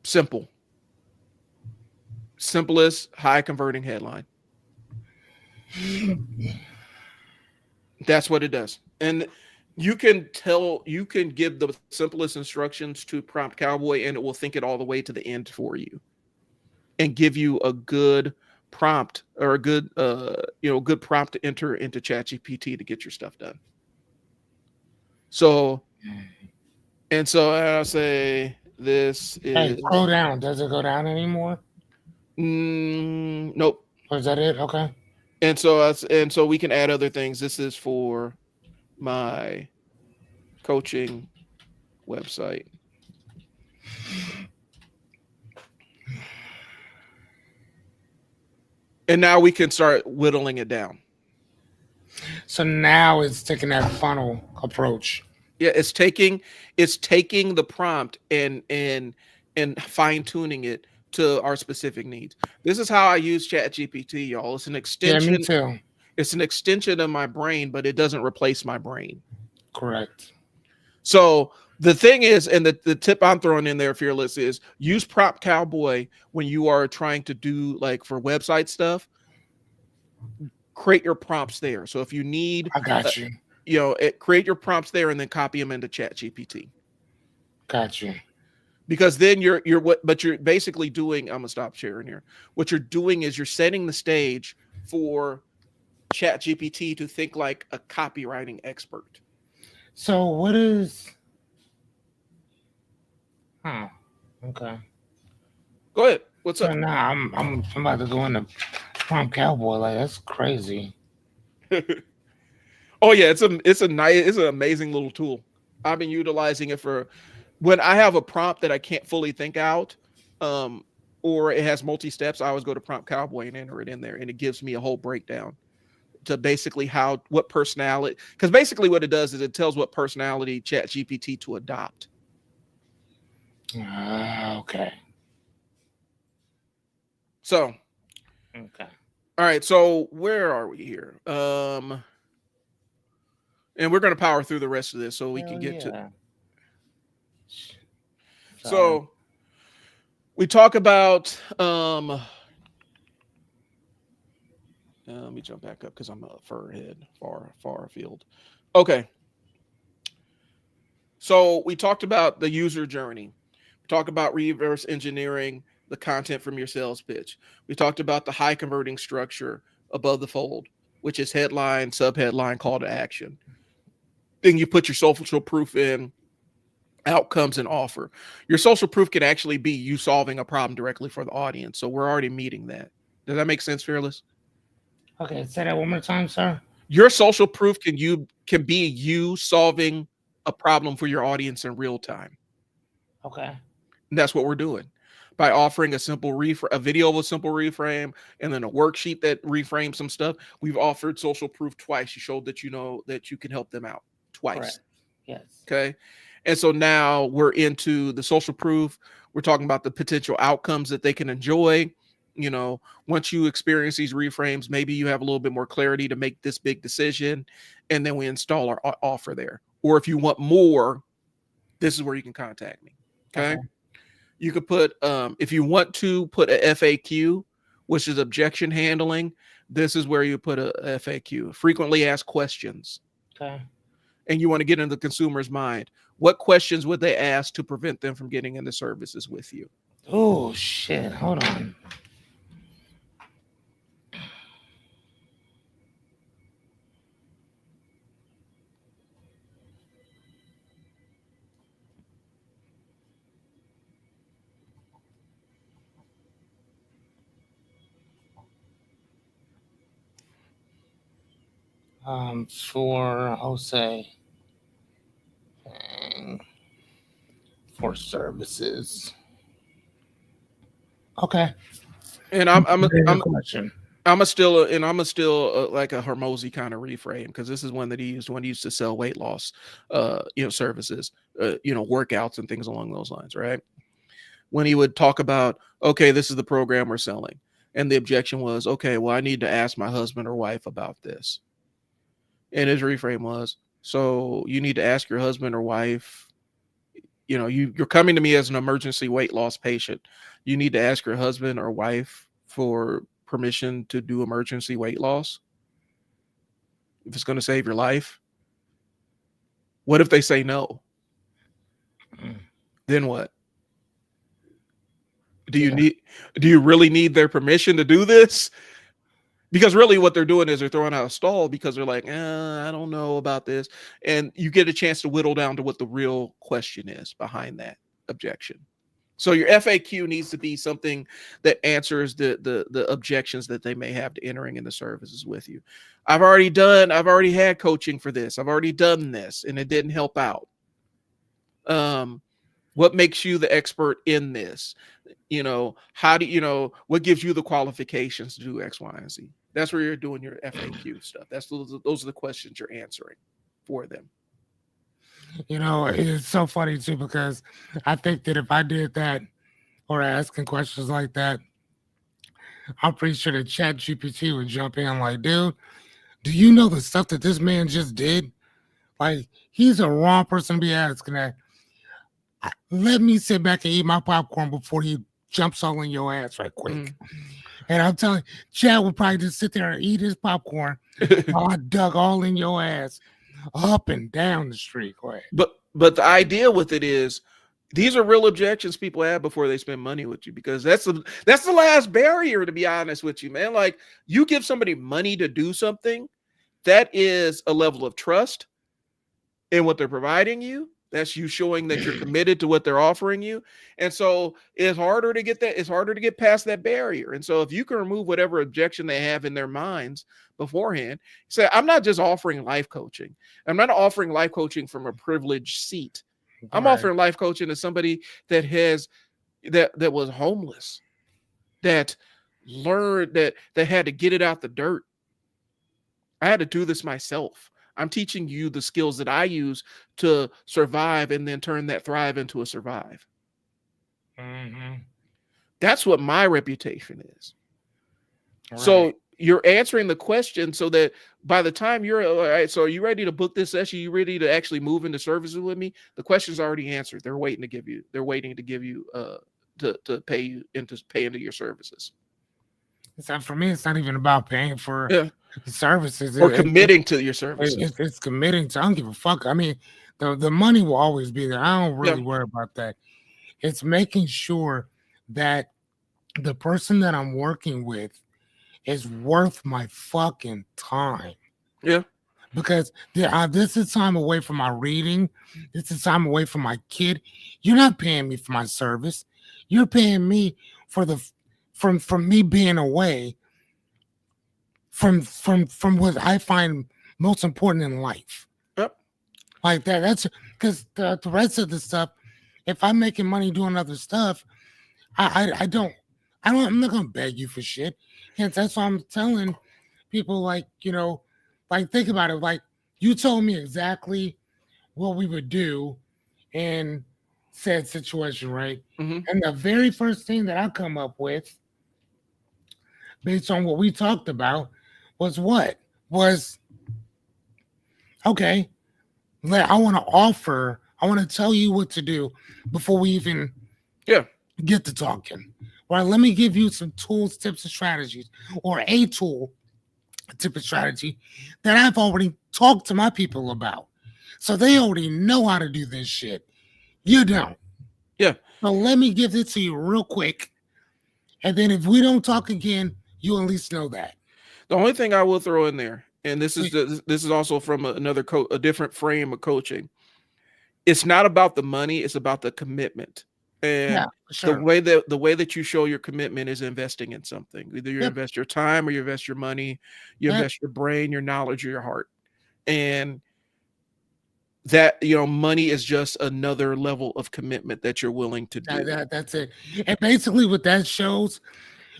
Simple. Simplest, high converting headline. That's what it does. And you can give the simplest instructions to Prompt Cowboy and it will think it all the way to the end for you and give you a good prompt or a good good prompt to enter into ChatGPT to get your stuff done. So I'll say this is, hey, scroll down. Does it go down anymore? Nope. Or is that it? Okay. And so we can add other things. This is for my coaching website. And now we can start whittling it down. So now it's taking that funnel approach. Yeah, it's taking the prompt and fine tuning it to our specific needs. This is how I use ChatGPT, y'all. It's an extension. Yeah, me too. It's an extension of my brain, but it doesn't replace my brain. Correct. So the thing is, and the tip I'm throwing in there, Fearless, is use Prompt Cowboy when you are trying to do like for website stuff. Create your prompts there. So if you need, I got you. Create your prompts there and then copy them into ChatGPT. Got you. Because then you're basically doing, I'm gonna stop sharing here. What you're doing is you're setting the stage for ChatGPT to think like a copywriting expert. So what is? Okay. Go ahead. What's up? So now I'm about to go into Prompt Cowboy. Like, that's crazy. Oh yeah, it's an amazing little tool. I've been utilizing it for when I have a prompt that I can't fully think out, or it has multi-steps. I always go to Prompt Cowboy and enter it in there, and it gives me a whole breakdown to basically what personality, because basically what it does is it tells what personality ChatGPT to adopt. Okay. So, okay. All right. So where are we here? And we're going to power through the rest of this so we can get to. So we talk about. Let me jump back up because I'm far afield. Okay. So we talked about the user journey. We talked about reverse engineering the content from your sales pitch. We talked about the high converting structure above the fold, which is headline, subheadline, call to action. Then you put your social proof in, outcomes, and offer. Your social proof can actually be you solving a problem directly for the audience. So we're already meeting that. Does that make sense, Fearless? Okay, say that one more time, sir. Your social proof can be you solving a problem for your audience in real time. Okay. And that's what we're doing by offering a video of a simple reframe, and then a worksheet that reframes some stuff. We've offered social proof twice. You showed that that you can help them out twice. Correct. Yes. Okay. And so now we're into the social proof. We're talking about the potential outcomes that they can enjoy. Once you experience these reframes, maybe you have a little bit more clarity to make this big decision. And then we install our offer there. Or if you want more, this is where you can contact me. Okay. You could put, if you want to put a FAQ, which is objection handling, this is where you put a FAQ, frequently asked questions. Okay. And you want to get into the consumer's mind. What questions would they ask to prevent them from getting into services with you? Oh, shit. Hold on. For services. Okay. And I'm question. I'm still like a Hormozy kind of reframe, because this is one that he used when he used to sell weight loss, services, workouts and things along those lines, right? When he would talk about, okay, this is the program we're selling, and the objection was, okay, well, I need to ask my husband or wife about this, and his reframe was, so you need to ask your husband or wife. You're coming to me as an emergency weight loss patient. You need to ask your husband or wife for permission to do emergency weight loss if it's going to save your life. What if they say no? Then what? Do you really need their permission to do this? Because really what they're doing is they're throwing out a stall because they're like, I don't know about this. And you get a chance to whittle down to what the real question is behind that objection. So your FAQ needs to be something that answers the objections that they may have to entering into services with you. I've already had coaching for this. I've already done this and it didn't help out. What makes you the expert in this? What gives you the qualifications to do X, Y, and Z? That's where you're doing your FAQ stuff. Those are the questions you're answering for them. It's so funny too, because I think that if I did that or asking questions like that, I'm pretty sure that ChatGPT would jump in like, dude, Do you know the stuff that this man just did? Like, he's a wrong person to be asking that. Let me sit back and eat my popcorn before he jumps all in your ass right quick. And I'm telling you, Chad would probably just sit there and eat his popcorn while I dug all in your ass up and down the street. Go ahead. But the idea with it is, these are real objections people have before they spend money with you, because that's the last barrier, to be honest with you, man. Like, you give somebody money to do something, that is a level of trust in what they're providing you. That's you showing that you're committed to what they're offering you. And so it's harder to get that. It's harder to get past that barrier. And so if you can remove whatever objection they have in their minds beforehand, say, I'm not just offering life coaching. I'm not offering life coaching from a privileged seat. I'm offering life coaching to somebody that was homeless, that learned that had to get it out the dirt. I had to do this myself. I'm teaching you the skills that I use to survive, and then turn that thrive into a survive. That's what my reputation is. Right. So you're answering the question so that by the time you're all right, so are you ready to book this session? You ready to actually move into services with me? The question's already answered. They're waiting to give you to pay into your services. So for me, it's not even about paying for services or committing to your services. It's committing to. I don't give a fuck. I mean, the money will always be there. I don't really worry about that. It's making sure that the person that I'm working with is worth my fucking time. Yeah. Because this is time away from my reading. This is time away from my kid. You're not paying me for my service. You're paying me for from me being away from what I find most important in life. Yep. Like that. That's because the rest of the stuff, if I'm making money doing other stuff, I'm not gonna beg you for shit. Hence, that's why I'm telling people, like, like, think about it. Like, you told me exactly what we would do in said situation, right? Mm-hmm. And the very first thing that I come up with, based on what we talked about, was okay, I want to tell you what to do before we even get to talking. Right, let me give you some tools, tips, and strategies, or a tool, tip, and strategy that I've already talked to my people about. So they already know how to do this shit. You don't. Yeah. So let me give it to you real quick. And then if we don't talk again, you at least know that. The only thing I will throw in there, and this is also from a different frame of coaching. It's not about the money; it's about the commitment. And the way that you show your commitment is investing in something. Either you invest your time, or you invest your money, you invest your brain, your knowledge, or your heart. And that, money is just another level of commitment that you're willing to do. That's it. And basically what that shows,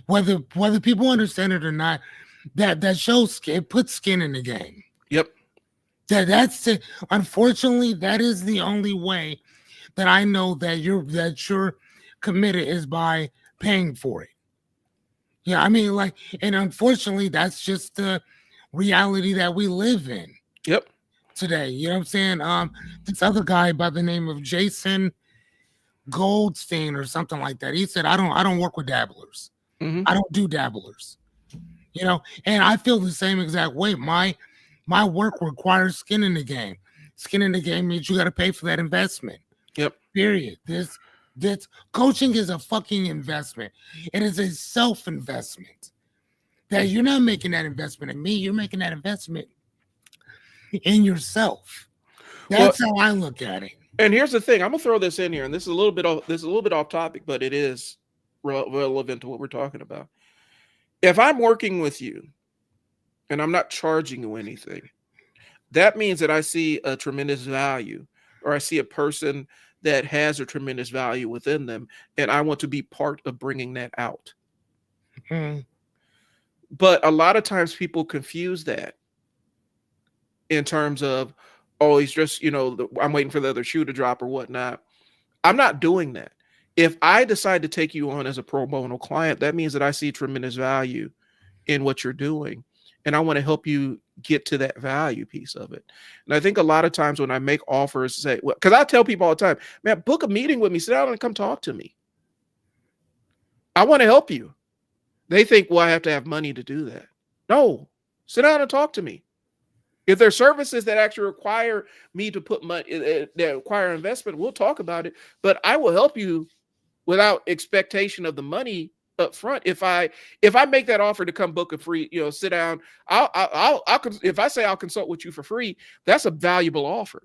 whether people understand it or not, that shows it puts skin in the game. Yep. That's it. Unfortunately, that is the only way that I know that you're committed, is by paying for it. Yeah, I mean, like, and unfortunately, that's just the reality that we live in. Yep. Today, you know what I'm saying? This other guy by the name of Jason Goldstein or something like that, he said, I don't work with dabblers. Mm-hmm. I don't do dabblers. And I feel the same exact way. My work requires skin in the game. Skin in the game means you got to pay for that investment. Yep. Period. This coaching is a fucking investment. It is a self-investment. That you're not making that investment in me, you're making that investment in yourself. That's how I look at it. And here's the thing: I'm gonna throw this in here, and this is a little bit off topic, but it is relevant to what we're talking about. If I'm working with you, and I'm not charging you anything, that means that I see a tremendous value, or I see a person that has a tremendous value within them, and I want to be part of bringing that out. Mm-hmm. But a lot of times people confuse that in terms of, oh, he's just, I'm waiting for the other shoe to drop or whatnot. I'm not doing that. If I decide to take you on as a pro bono client, that means that I see tremendous value in what you're doing. and I want to help you get to that value piece of it. And I think a lot of times when I make offers, say, well, because I tell people all the time, man, book a meeting with me, sit down and come talk to me. I want to help you. They think, well, I have to have money to do that. No, sit down and talk to me. If there's services that actually require me to put money, that require investment, we'll talk about it. But I will help you without expectation of the money up front. If I make that offer to come book a free, sit down, I'll if I say I'll consult with you for free, that's a valuable offer.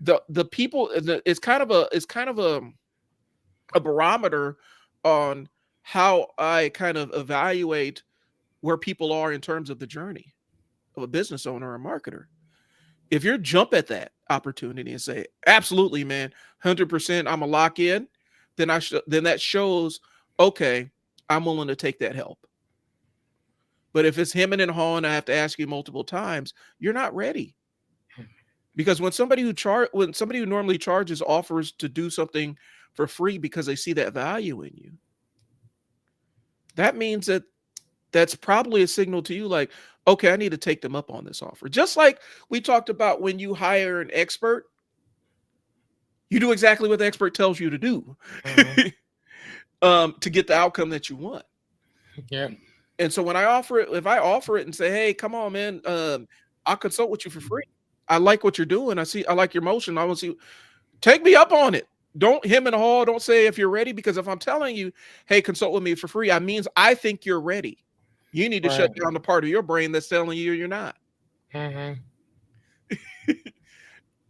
The people, it's kind of a barometer on how I kind of evaluate where people are in terms of the journey of a business owner or marketer. If you jump at that opportunity and say, absolutely, man, 100%, I'm gonna lock in, then that shows, okay, I'm willing to take that help. But if it's hemming and hawing, I have to ask you multiple times, you're not ready. Because when somebody who normally charges offers to do something for free because they see that value in you, that means that's probably a signal to you like, okay, I need to take them up on this offer. Just like we talked about when you hire an expert, you do exactly what the expert tells you to do to get the outcome that you want. Yeah. And so when I offer it, if I offer it and say, hey, come on, man, I'll consult with you for free. I like what you're doing. I like your motion. I want to see, take me up on it. Don't hem and haw. Don't say if you're ready, because if I'm telling you, hey, consult with me for free, that means I think you're ready. You need to shut down the part of your brain that's telling you you're not.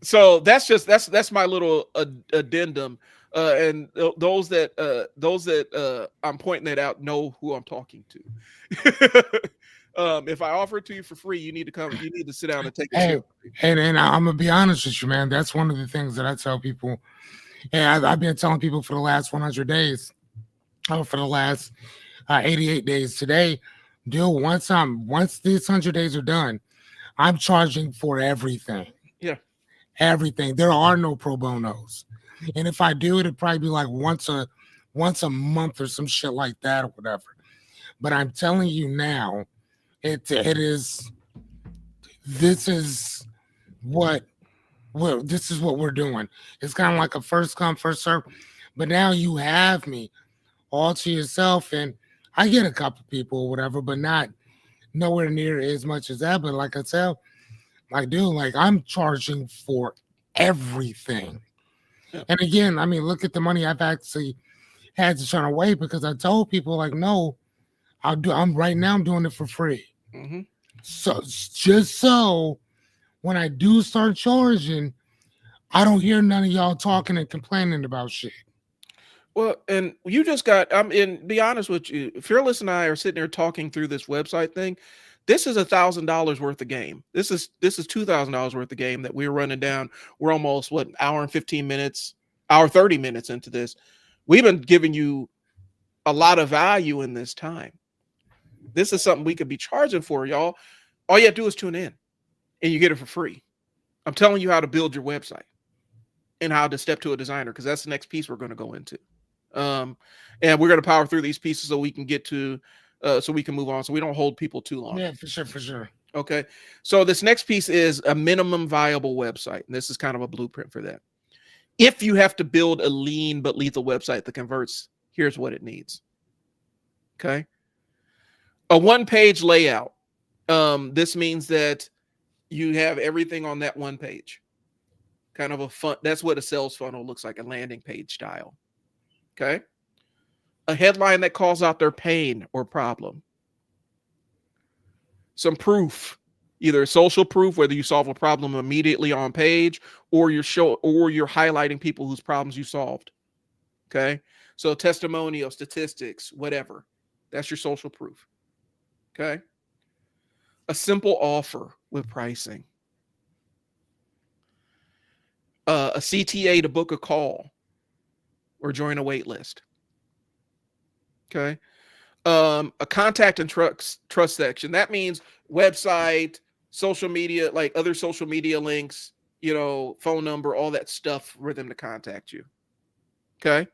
So that's my little addendum. And those that I'm pointing that out know who I'm talking to. If I offer it to you for free, you need to come. You need to sit down and take it. And I'm gonna be honest with you, man. That's one of the things that I tell people. And I've been telling people for the last 100 days, for the last 88 days today. Dude, once these 100 days are done, I'm charging for everything. Yeah, everything. There are no pro bonos, and if I do, it'd probably be like once a month or some shit like that or whatever. But I'm telling you now, this is what we're doing. It's kind of like a first come, first serve. But now you have me all to yourself, and I get a couple people or whatever, but not nowhere near as much as that. But like I said, dude, I'm charging for everything. Yeah. And again, I mean, look at the money I've actually had to turn away because I told people no, I'm right now I'm doing it for free. Mm-hmm. So just so when I do start charging, I don't hear none of y'all talking and complaining about shit. Well, and you just be honest with you, Fearless and I are sitting there talking through this website thing. This is $1,000 worth of game. This is $2,000 worth of game that we're running down. We're almost an hour and 15 minutes, hour 30 minutes into this. We've been giving you a lot of value in this time. This is something we could be charging for, y'all. All you have to do is tune in and you get it for free. I'm telling you how to build your website and how to step to a designer, because that's the next piece we're going to go into. And we're going to power through these pieces so we can get to, so we can move on, so we don't hold people too long. Yeah, for sure. Okay. So this next piece is a minimum viable website. And this is kind of a blueprint for that. If you have to build a lean but lethal website that converts, here's what it needs. Okay. A one-page layout. This means that you have everything on that one page. Kind of a fun. That's what a sales funnel looks like, a landing page style. Okay. A headline that calls out their pain or problem. Some proof, either social proof, whether you solve a problem immediately on page, or you're highlighting people whose problems you solved. Okay. So testimonial, statistics, whatever. That's your social proof. Okay. A simple offer with pricing. A CTA to book a call or join a wait list. Okay. A contact and trust section. That means website, social media, like other social media links, phone number, all that stuff for them to contact you. Okay.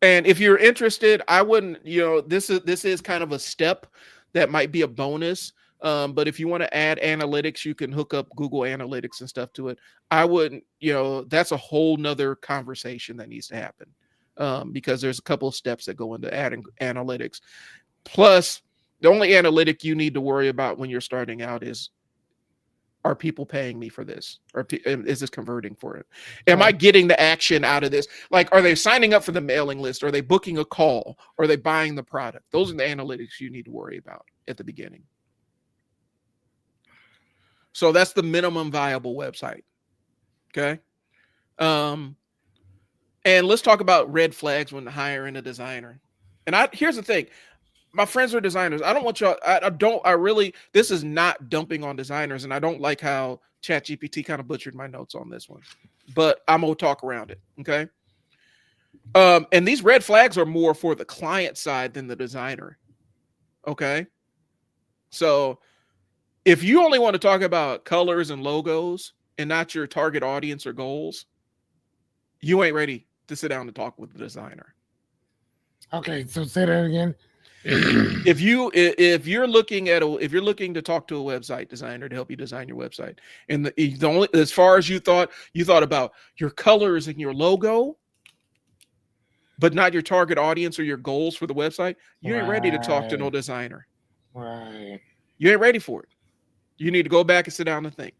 And if you're interested, I wouldn't, this is kind of a step that might be a bonus. But if you want to add analytics, you can hook up Google Analytics and stuff to it. I wouldn't, that's a whole nother conversation that needs to happen, because there's a couple of steps that go into adding analytics. Plus, the only analytic you need to worry about when you're starting out is, are people paying me for this? Or is this converting for it? Am I getting the action out of this? Like, are they signing up for the mailing list? Are they booking a call? Are they buying the product? Those are the analytics you need to worry about at the beginning. So that's the minimum viable website. Okay. And let's talk about red flags when hiring a designer. And here's the thing. My friends are designers. I don't want y'all, this is not dumping on designers. And I don't like how ChatGPT kind of butchered my notes on this one, but I'm going to talk around it. Okay. And these red flags are more for the client side than the designer. Okay. So if you only want to talk about colors and logos and not your target audience or goals, you ain't ready to sit down and talk with the designer. Okay. So say that again. If you're looking to talk to a website designer to help you design your website, and the only, as far as you thought about your colors and your logo, but not your target audience or your goals for the website, you ain't ready to talk to no designer. Right. You ain't ready for it. You need to go back and sit down and think.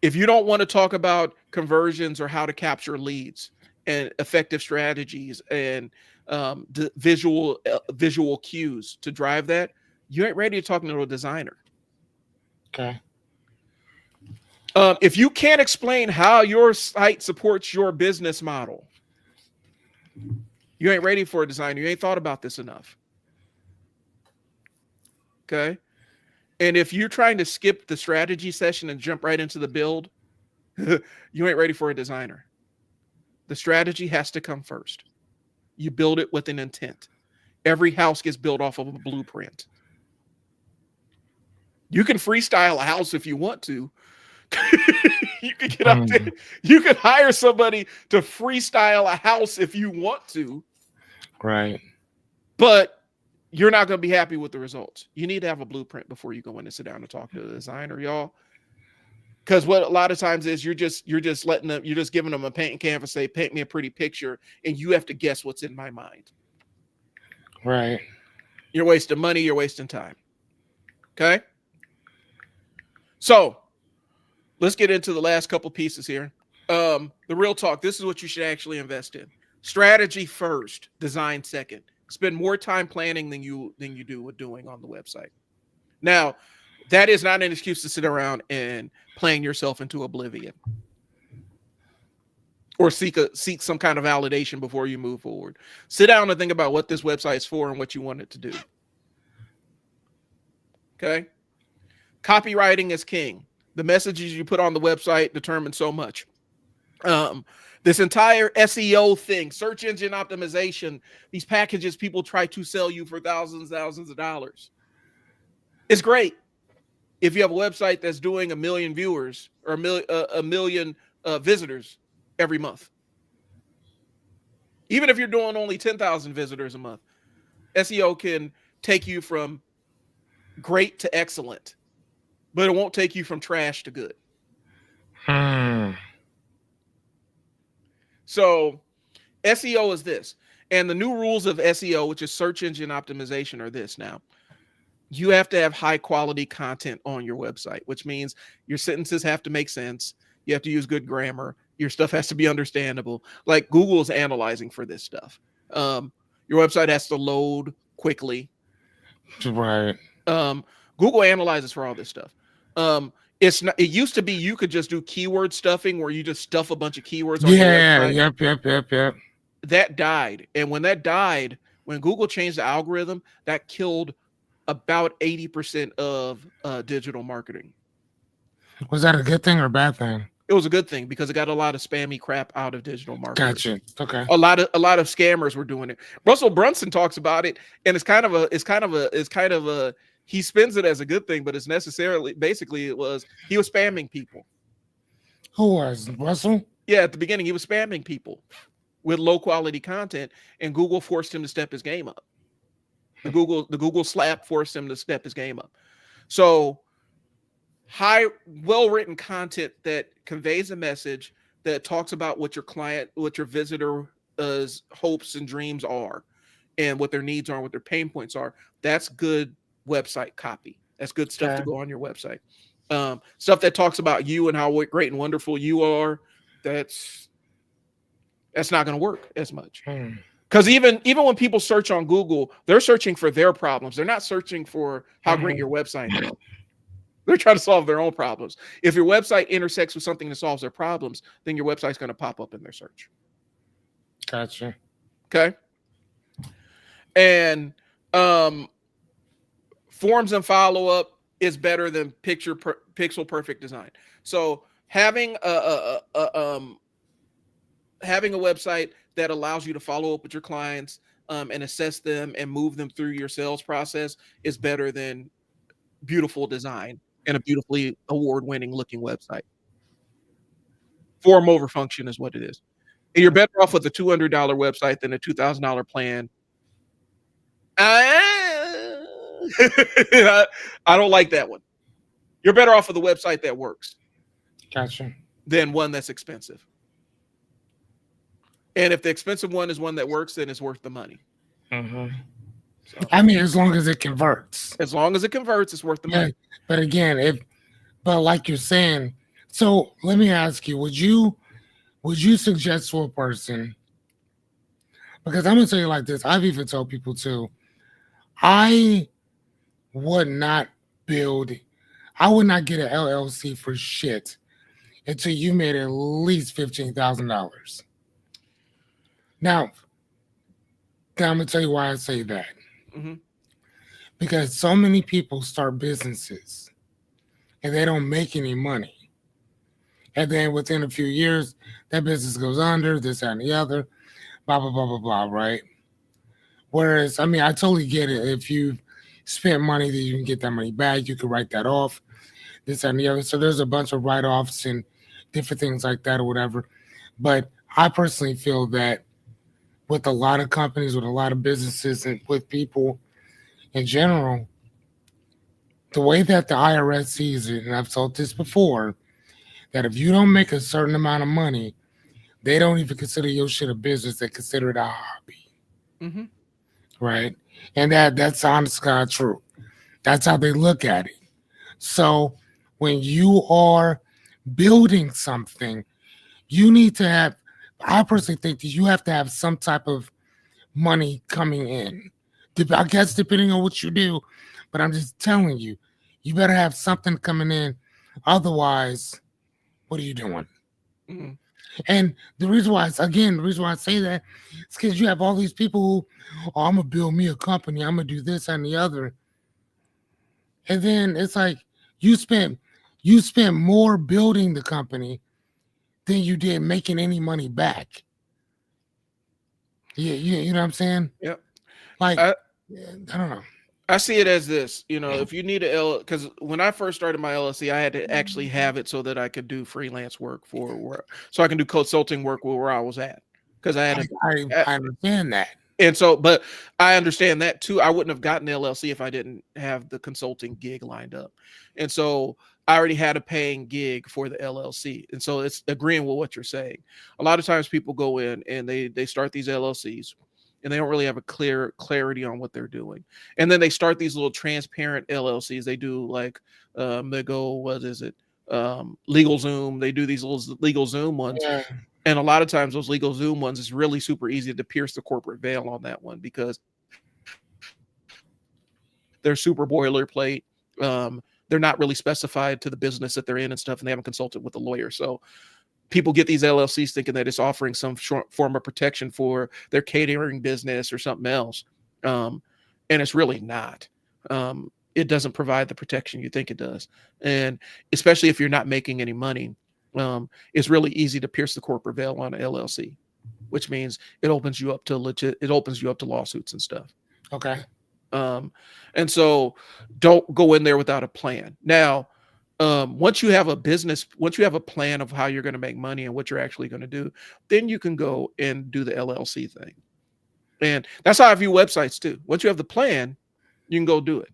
If you don't want to talk about conversions or how to capture leads and effective strategies and the visual cues to drive that, you ain't ready to talk to a designer. Okay. If you can't explain how your site supports your business model, you ain't ready for a designer. You ain't thought about this enough. Okay. And if you're trying to skip the strategy session and jump right into the build, you ain't ready for a designer. The strategy has to come first. You build it with an intent. Every house gets built off of a blueprint. You can freestyle a house if you want to. You can get up there. You can hire somebody to freestyle a house if you want to. Right. But you're not going to be happy with the results. You need to have a blueprint before you go in and sit down and talk to the designer, y'all. Because what a lot of times is you're just giving them a paint canvas, say, paint me a pretty picture, and you have to guess what's in my mind. Right. You're wasting money, you're wasting time. Okay. So let's get into the last couple pieces here. The real talk. This is what you should actually invest in. Strategy first, design second. Spend more time planning than you do with doing on the website. Now, that is not an excuse to sit around and playing yourself into oblivion or seek some kind of validation before you move forward. Sit down and think about what this website is for and what you want it to do. Okay. Copywriting is king. The messages you put on the website determine so much. This entire SEO thing, search engine optimization, these packages people try to sell you for thousands of dollars. It's great if you have a website that's doing 1 million viewers or a million visitors every month. Even if you're doing only 10,000 visitors a month, SEO can take you from great to excellent, but it won't take you from trash to good. So SEO is this. And the new rules of SEO, which is search engine optimization, are this now. You have to have high quality content on your website, which means your sentences have to make sense. You have to use good grammar. Your stuff has to be understandable. Like Google's analyzing for this stuff. Your website has to load quickly. Right. Google analyzes for all this stuff. It used to be you could just do keyword stuffing where you just stuff a bunch of keywords on your website. Yep. That died. And when that died, when Google changed the algorithm, that killed about 80% of digital marketing. Was that a good thing or a bad thing? It was a good thing because it got a lot of spammy crap out of digital marketing. Gotcha. Okay. A lot of scammers were doing it. Russell Brunson talks about it, and he spins it as a good thing, but it's basically he was spamming people. Who was Russell? Yeah, at the beginning he was spamming people with low quality content, and Google forced him to step his game up. The Google slap forced him to step his game up. So well-written content that conveys a message, that talks about what your visitor's hopes and dreams are, and what their needs are, and what their pain points are. That's good website copy. That's good stuff to go on your website. Stuff that talks about you and how great and wonderful you are, that's not going to work as much. Because even when people search on Google, they're searching for their problems. They're not searching for how great your website is. They're trying to solve their own problems. If your website intersects with something that solves their problems, then your website's going to pop up in their search. Gotcha. Okay. And forms and follow-up is better than pixel perfect design. So having a website that allows you to follow up with your clients and assess them and move them through your sales process is better than beautiful design and a beautifully award-winning looking website. Form over function is what it is. And you're better off with a $200 website than a $2,000 plan. I don't like that one. You're better off with a website that works. Gotcha. Than one that's expensive. And if the expensive one is one that works, then it's worth the money. So. I mean, as long as it converts. As long as it converts, it's worth the money. But again, but like you're saying, so let me ask you, would you suggest to a person, because I'm gonna tell you like this, I've even told people too, I would not get an LLC for shit until you made at least $15,000. Now, I'm gonna tell you why I say that. Because so many people start businesses and they don't make any money. And then within a few years, that business goes under, this, that, and the other, blah, blah, blah, blah, blah, right? Whereas, I mean, I totally get it. If you spent money, then you can get that money back. You can write that off, this, that, and the other. So there's a bunch of write-offs and different things like that or whatever. But I personally feel that with a lot of companies, with a lot of businesses, and with people in general, the way that the IRS sees it, and I've told this before, that if you don't make a certain amount of money, they don't even consider your shit a business. They consider it a hobby. Right? And that's honest God true. That's how they look at it. So when you are building something, you need to have, I personally think that you have to have some type of money coming in. I guess depending on what you do, but I'm just telling you, you better have something coming in. Otherwise, what are you doing? And the reason why I say that is because you have all these people who, I'm going to build me a company. I'm going to do this and the other. And then it's like you spent more building the company than you did making any money back. Yeah, you know what I'm saying? Yep. Like, I don't know. I see it as this, if you need because when I first started my LLC, I had to actually have it so that I could do freelance work so I can do consulting work where I was at. Because I understand that. And so, but I understand that too. I wouldn't have gotten the LLC if I didn't have the consulting gig lined up. And so I already had a paying gig for the LLC. And so it's agreeing with what you're saying. A lot of times people go in and they start these LLCs and they don't really have a clarity on what they're doing. And then they start these little transparent LLCs. They do like, they go, what is it? LegalZoom. They do these little LegalZoom ones. Yeah. And a lot of times those LegalZoom ones, it's really super easy to pierce the corporate veil on that one because they're super boilerplate. They're not really specified to the business that they're in and stuff, and they haven't consulted with a lawyer. So people get these LLCs thinking that it's offering some form of protection for their catering business or something else. And it's really not. It doesn't provide the protection you think it does. And especially if you're not making any money, it's really easy to pierce the corporate veil on an LLC, which means it opens you up to lawsuits and stuff. Okay. And so don't go in there without a plan. Now, once you have a plan of how you're going to make money and what you're actually going to do, then you can go and do the LLC thing. And that's how I view websites too. Once you have the plan, you can go do it.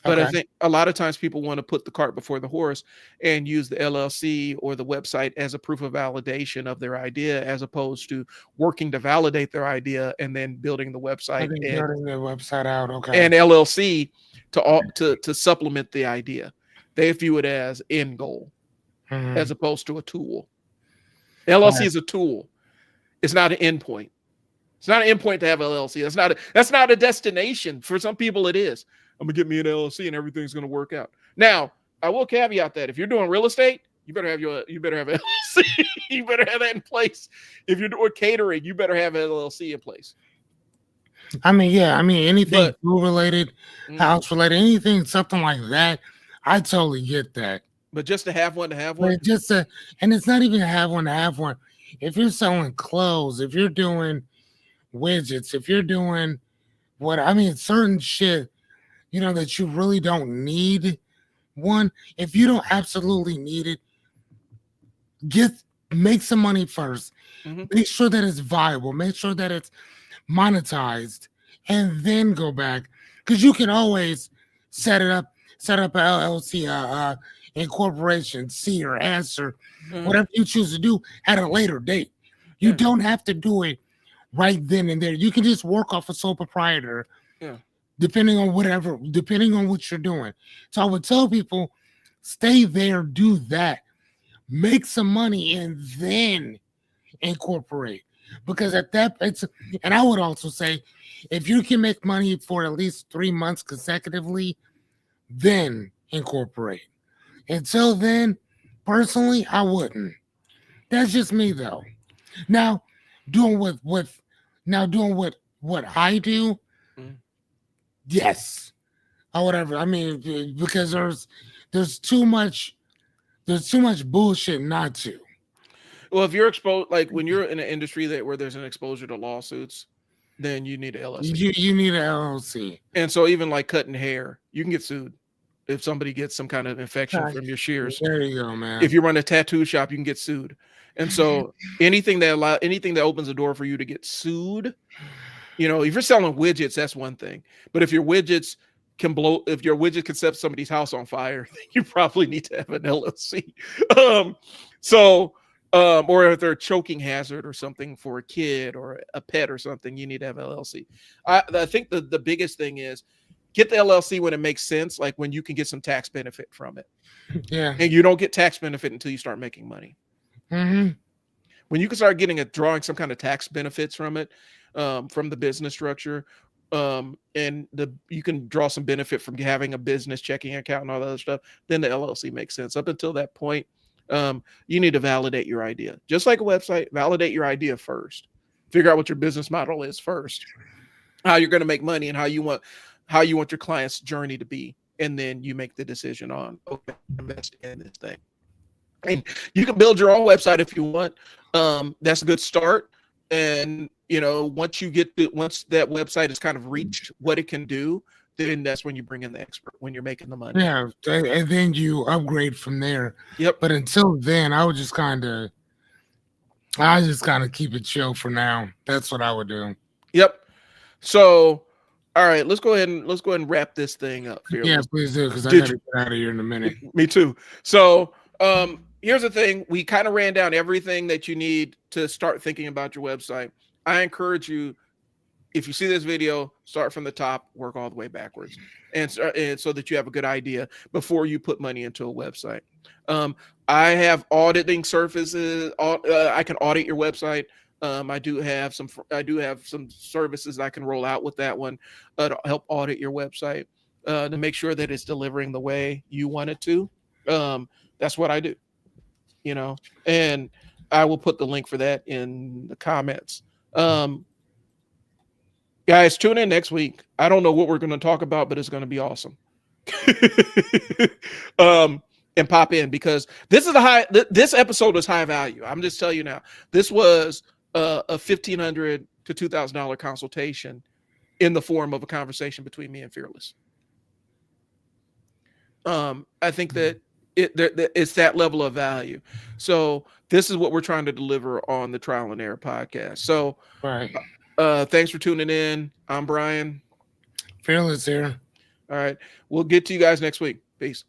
But I think a lot of times people want to put the cart before the horse and use the LLC or the website as a proof of validation of their idea, as opposed to working to validate their idea and then building the website building the website out. Okay. And LLC to supplement the idea. They view it as end goal as opposed to a tool. LLC is a tool. It's not an endpoint. It's not an endpoint to have LLC. That's not a destination. For some people, it is. I'm gonna get me an LLC and everything's gonna work out. Now, I will caveat that if you're doing real estate, you better have an LLC. You better have that in place. If you're doing catering, you better have an LLC in place. I mean, yeah. I mean, anything food related, house related, anything, something like that. I totally get that. But just to have one, and it's not even to have one. If you're selling clothes, if you're doing widgets, if you're doing certain shit, that you really don't need one. If you don't absolutely need it, make some money first. Make sure that it's viable. Make sure that it's monetized, and then go back, because you can always set up an LLC, incorporation, C or S or whatever you choose to do at a later date. You don't have to do it right then and there. You can just work off a sole proprietor. Depending on what you're doing. So I would tell people, stay there, do that, make some money, and then incorporate. Because and I would also say, if you can make money for at least 3 months consecutively, then incorporate. Until then, personally, I wouldn't. That's just me, though. Now, doing what I do. Yes, or whatever. I mean, because there's too much bullshit not to. Well, if you're exposed, like when you're in an industry where there's an exposure to lawsuits, then you need an LLC. You need an LLC. And so even like cutting hair, you can get sued if somebody gets some kind of infection from your shears. There you go, man. If you run a tattoo shop, you can get sued. And so anything that opens the door for you to get sued. If you're selling widgets, that's one thing. But if your widgets can set somebody's house on fire, then you probably need to have an LLC. Or if they're a choking hazard or something for a kid or a pet or something, you need to have an LLC. I think the biggest thing is get the LLC when it makes sense, like when you can get some tax benefit from it. Yeah. And you don't get tax benefit until you start making money. When you can start drawing some kind of tax benefits from it, from the business structure, and you can draw some benefit from having a business checking account and all that other stuff, then the LLC makes sense. Up until that point, you need to validate your idea. Just like a website, validate your idea first. Figure out what your business model is first, how you're going to make money, and how you want your client's journey to be, and then you make the decision on, okay, invest in this thing. And you can build your own website if you want. That's a good start. And once that website has kind of reached what it can do, then that's when you bring in the expert, when you're making the money. Yeah, and then you upgrade from there. Yep. But until then, I just kind of keep it chill for now. That's what I would do. Yep. So, all right, let's go ahead and wrap this thing up here. Yeah, please do, because I gotta get out of here in a minute. Me too. So, here's the thing. We kind of ran down everything that you need to start thinking about your website. I encourage you, if you see this video, start from the top, work all the way backwards, and so that you have a good idea before you put money into a website. I have auditing services. I can audit your website. I do have some services I can roll out with that one to help audit your website to make sure that it's delivering the way you want it to. That's what I do, and I will put the link for that in the comments. Guys, tune in next week. I don't know what we're going to talk about, but it's going to be awesome. And pop in, because this episode was high value. I'm just telling you now, this was a $1,500 to $2,000 consultation in the form of a conversation between me and Fearless. I think that it's that level of value. So this is what we're trying to deliver on the Trial and Error podcast. So right. Thanks for tuning in. I'm Brian. Fearless here. All right. We'll get to you guys next week. Peace.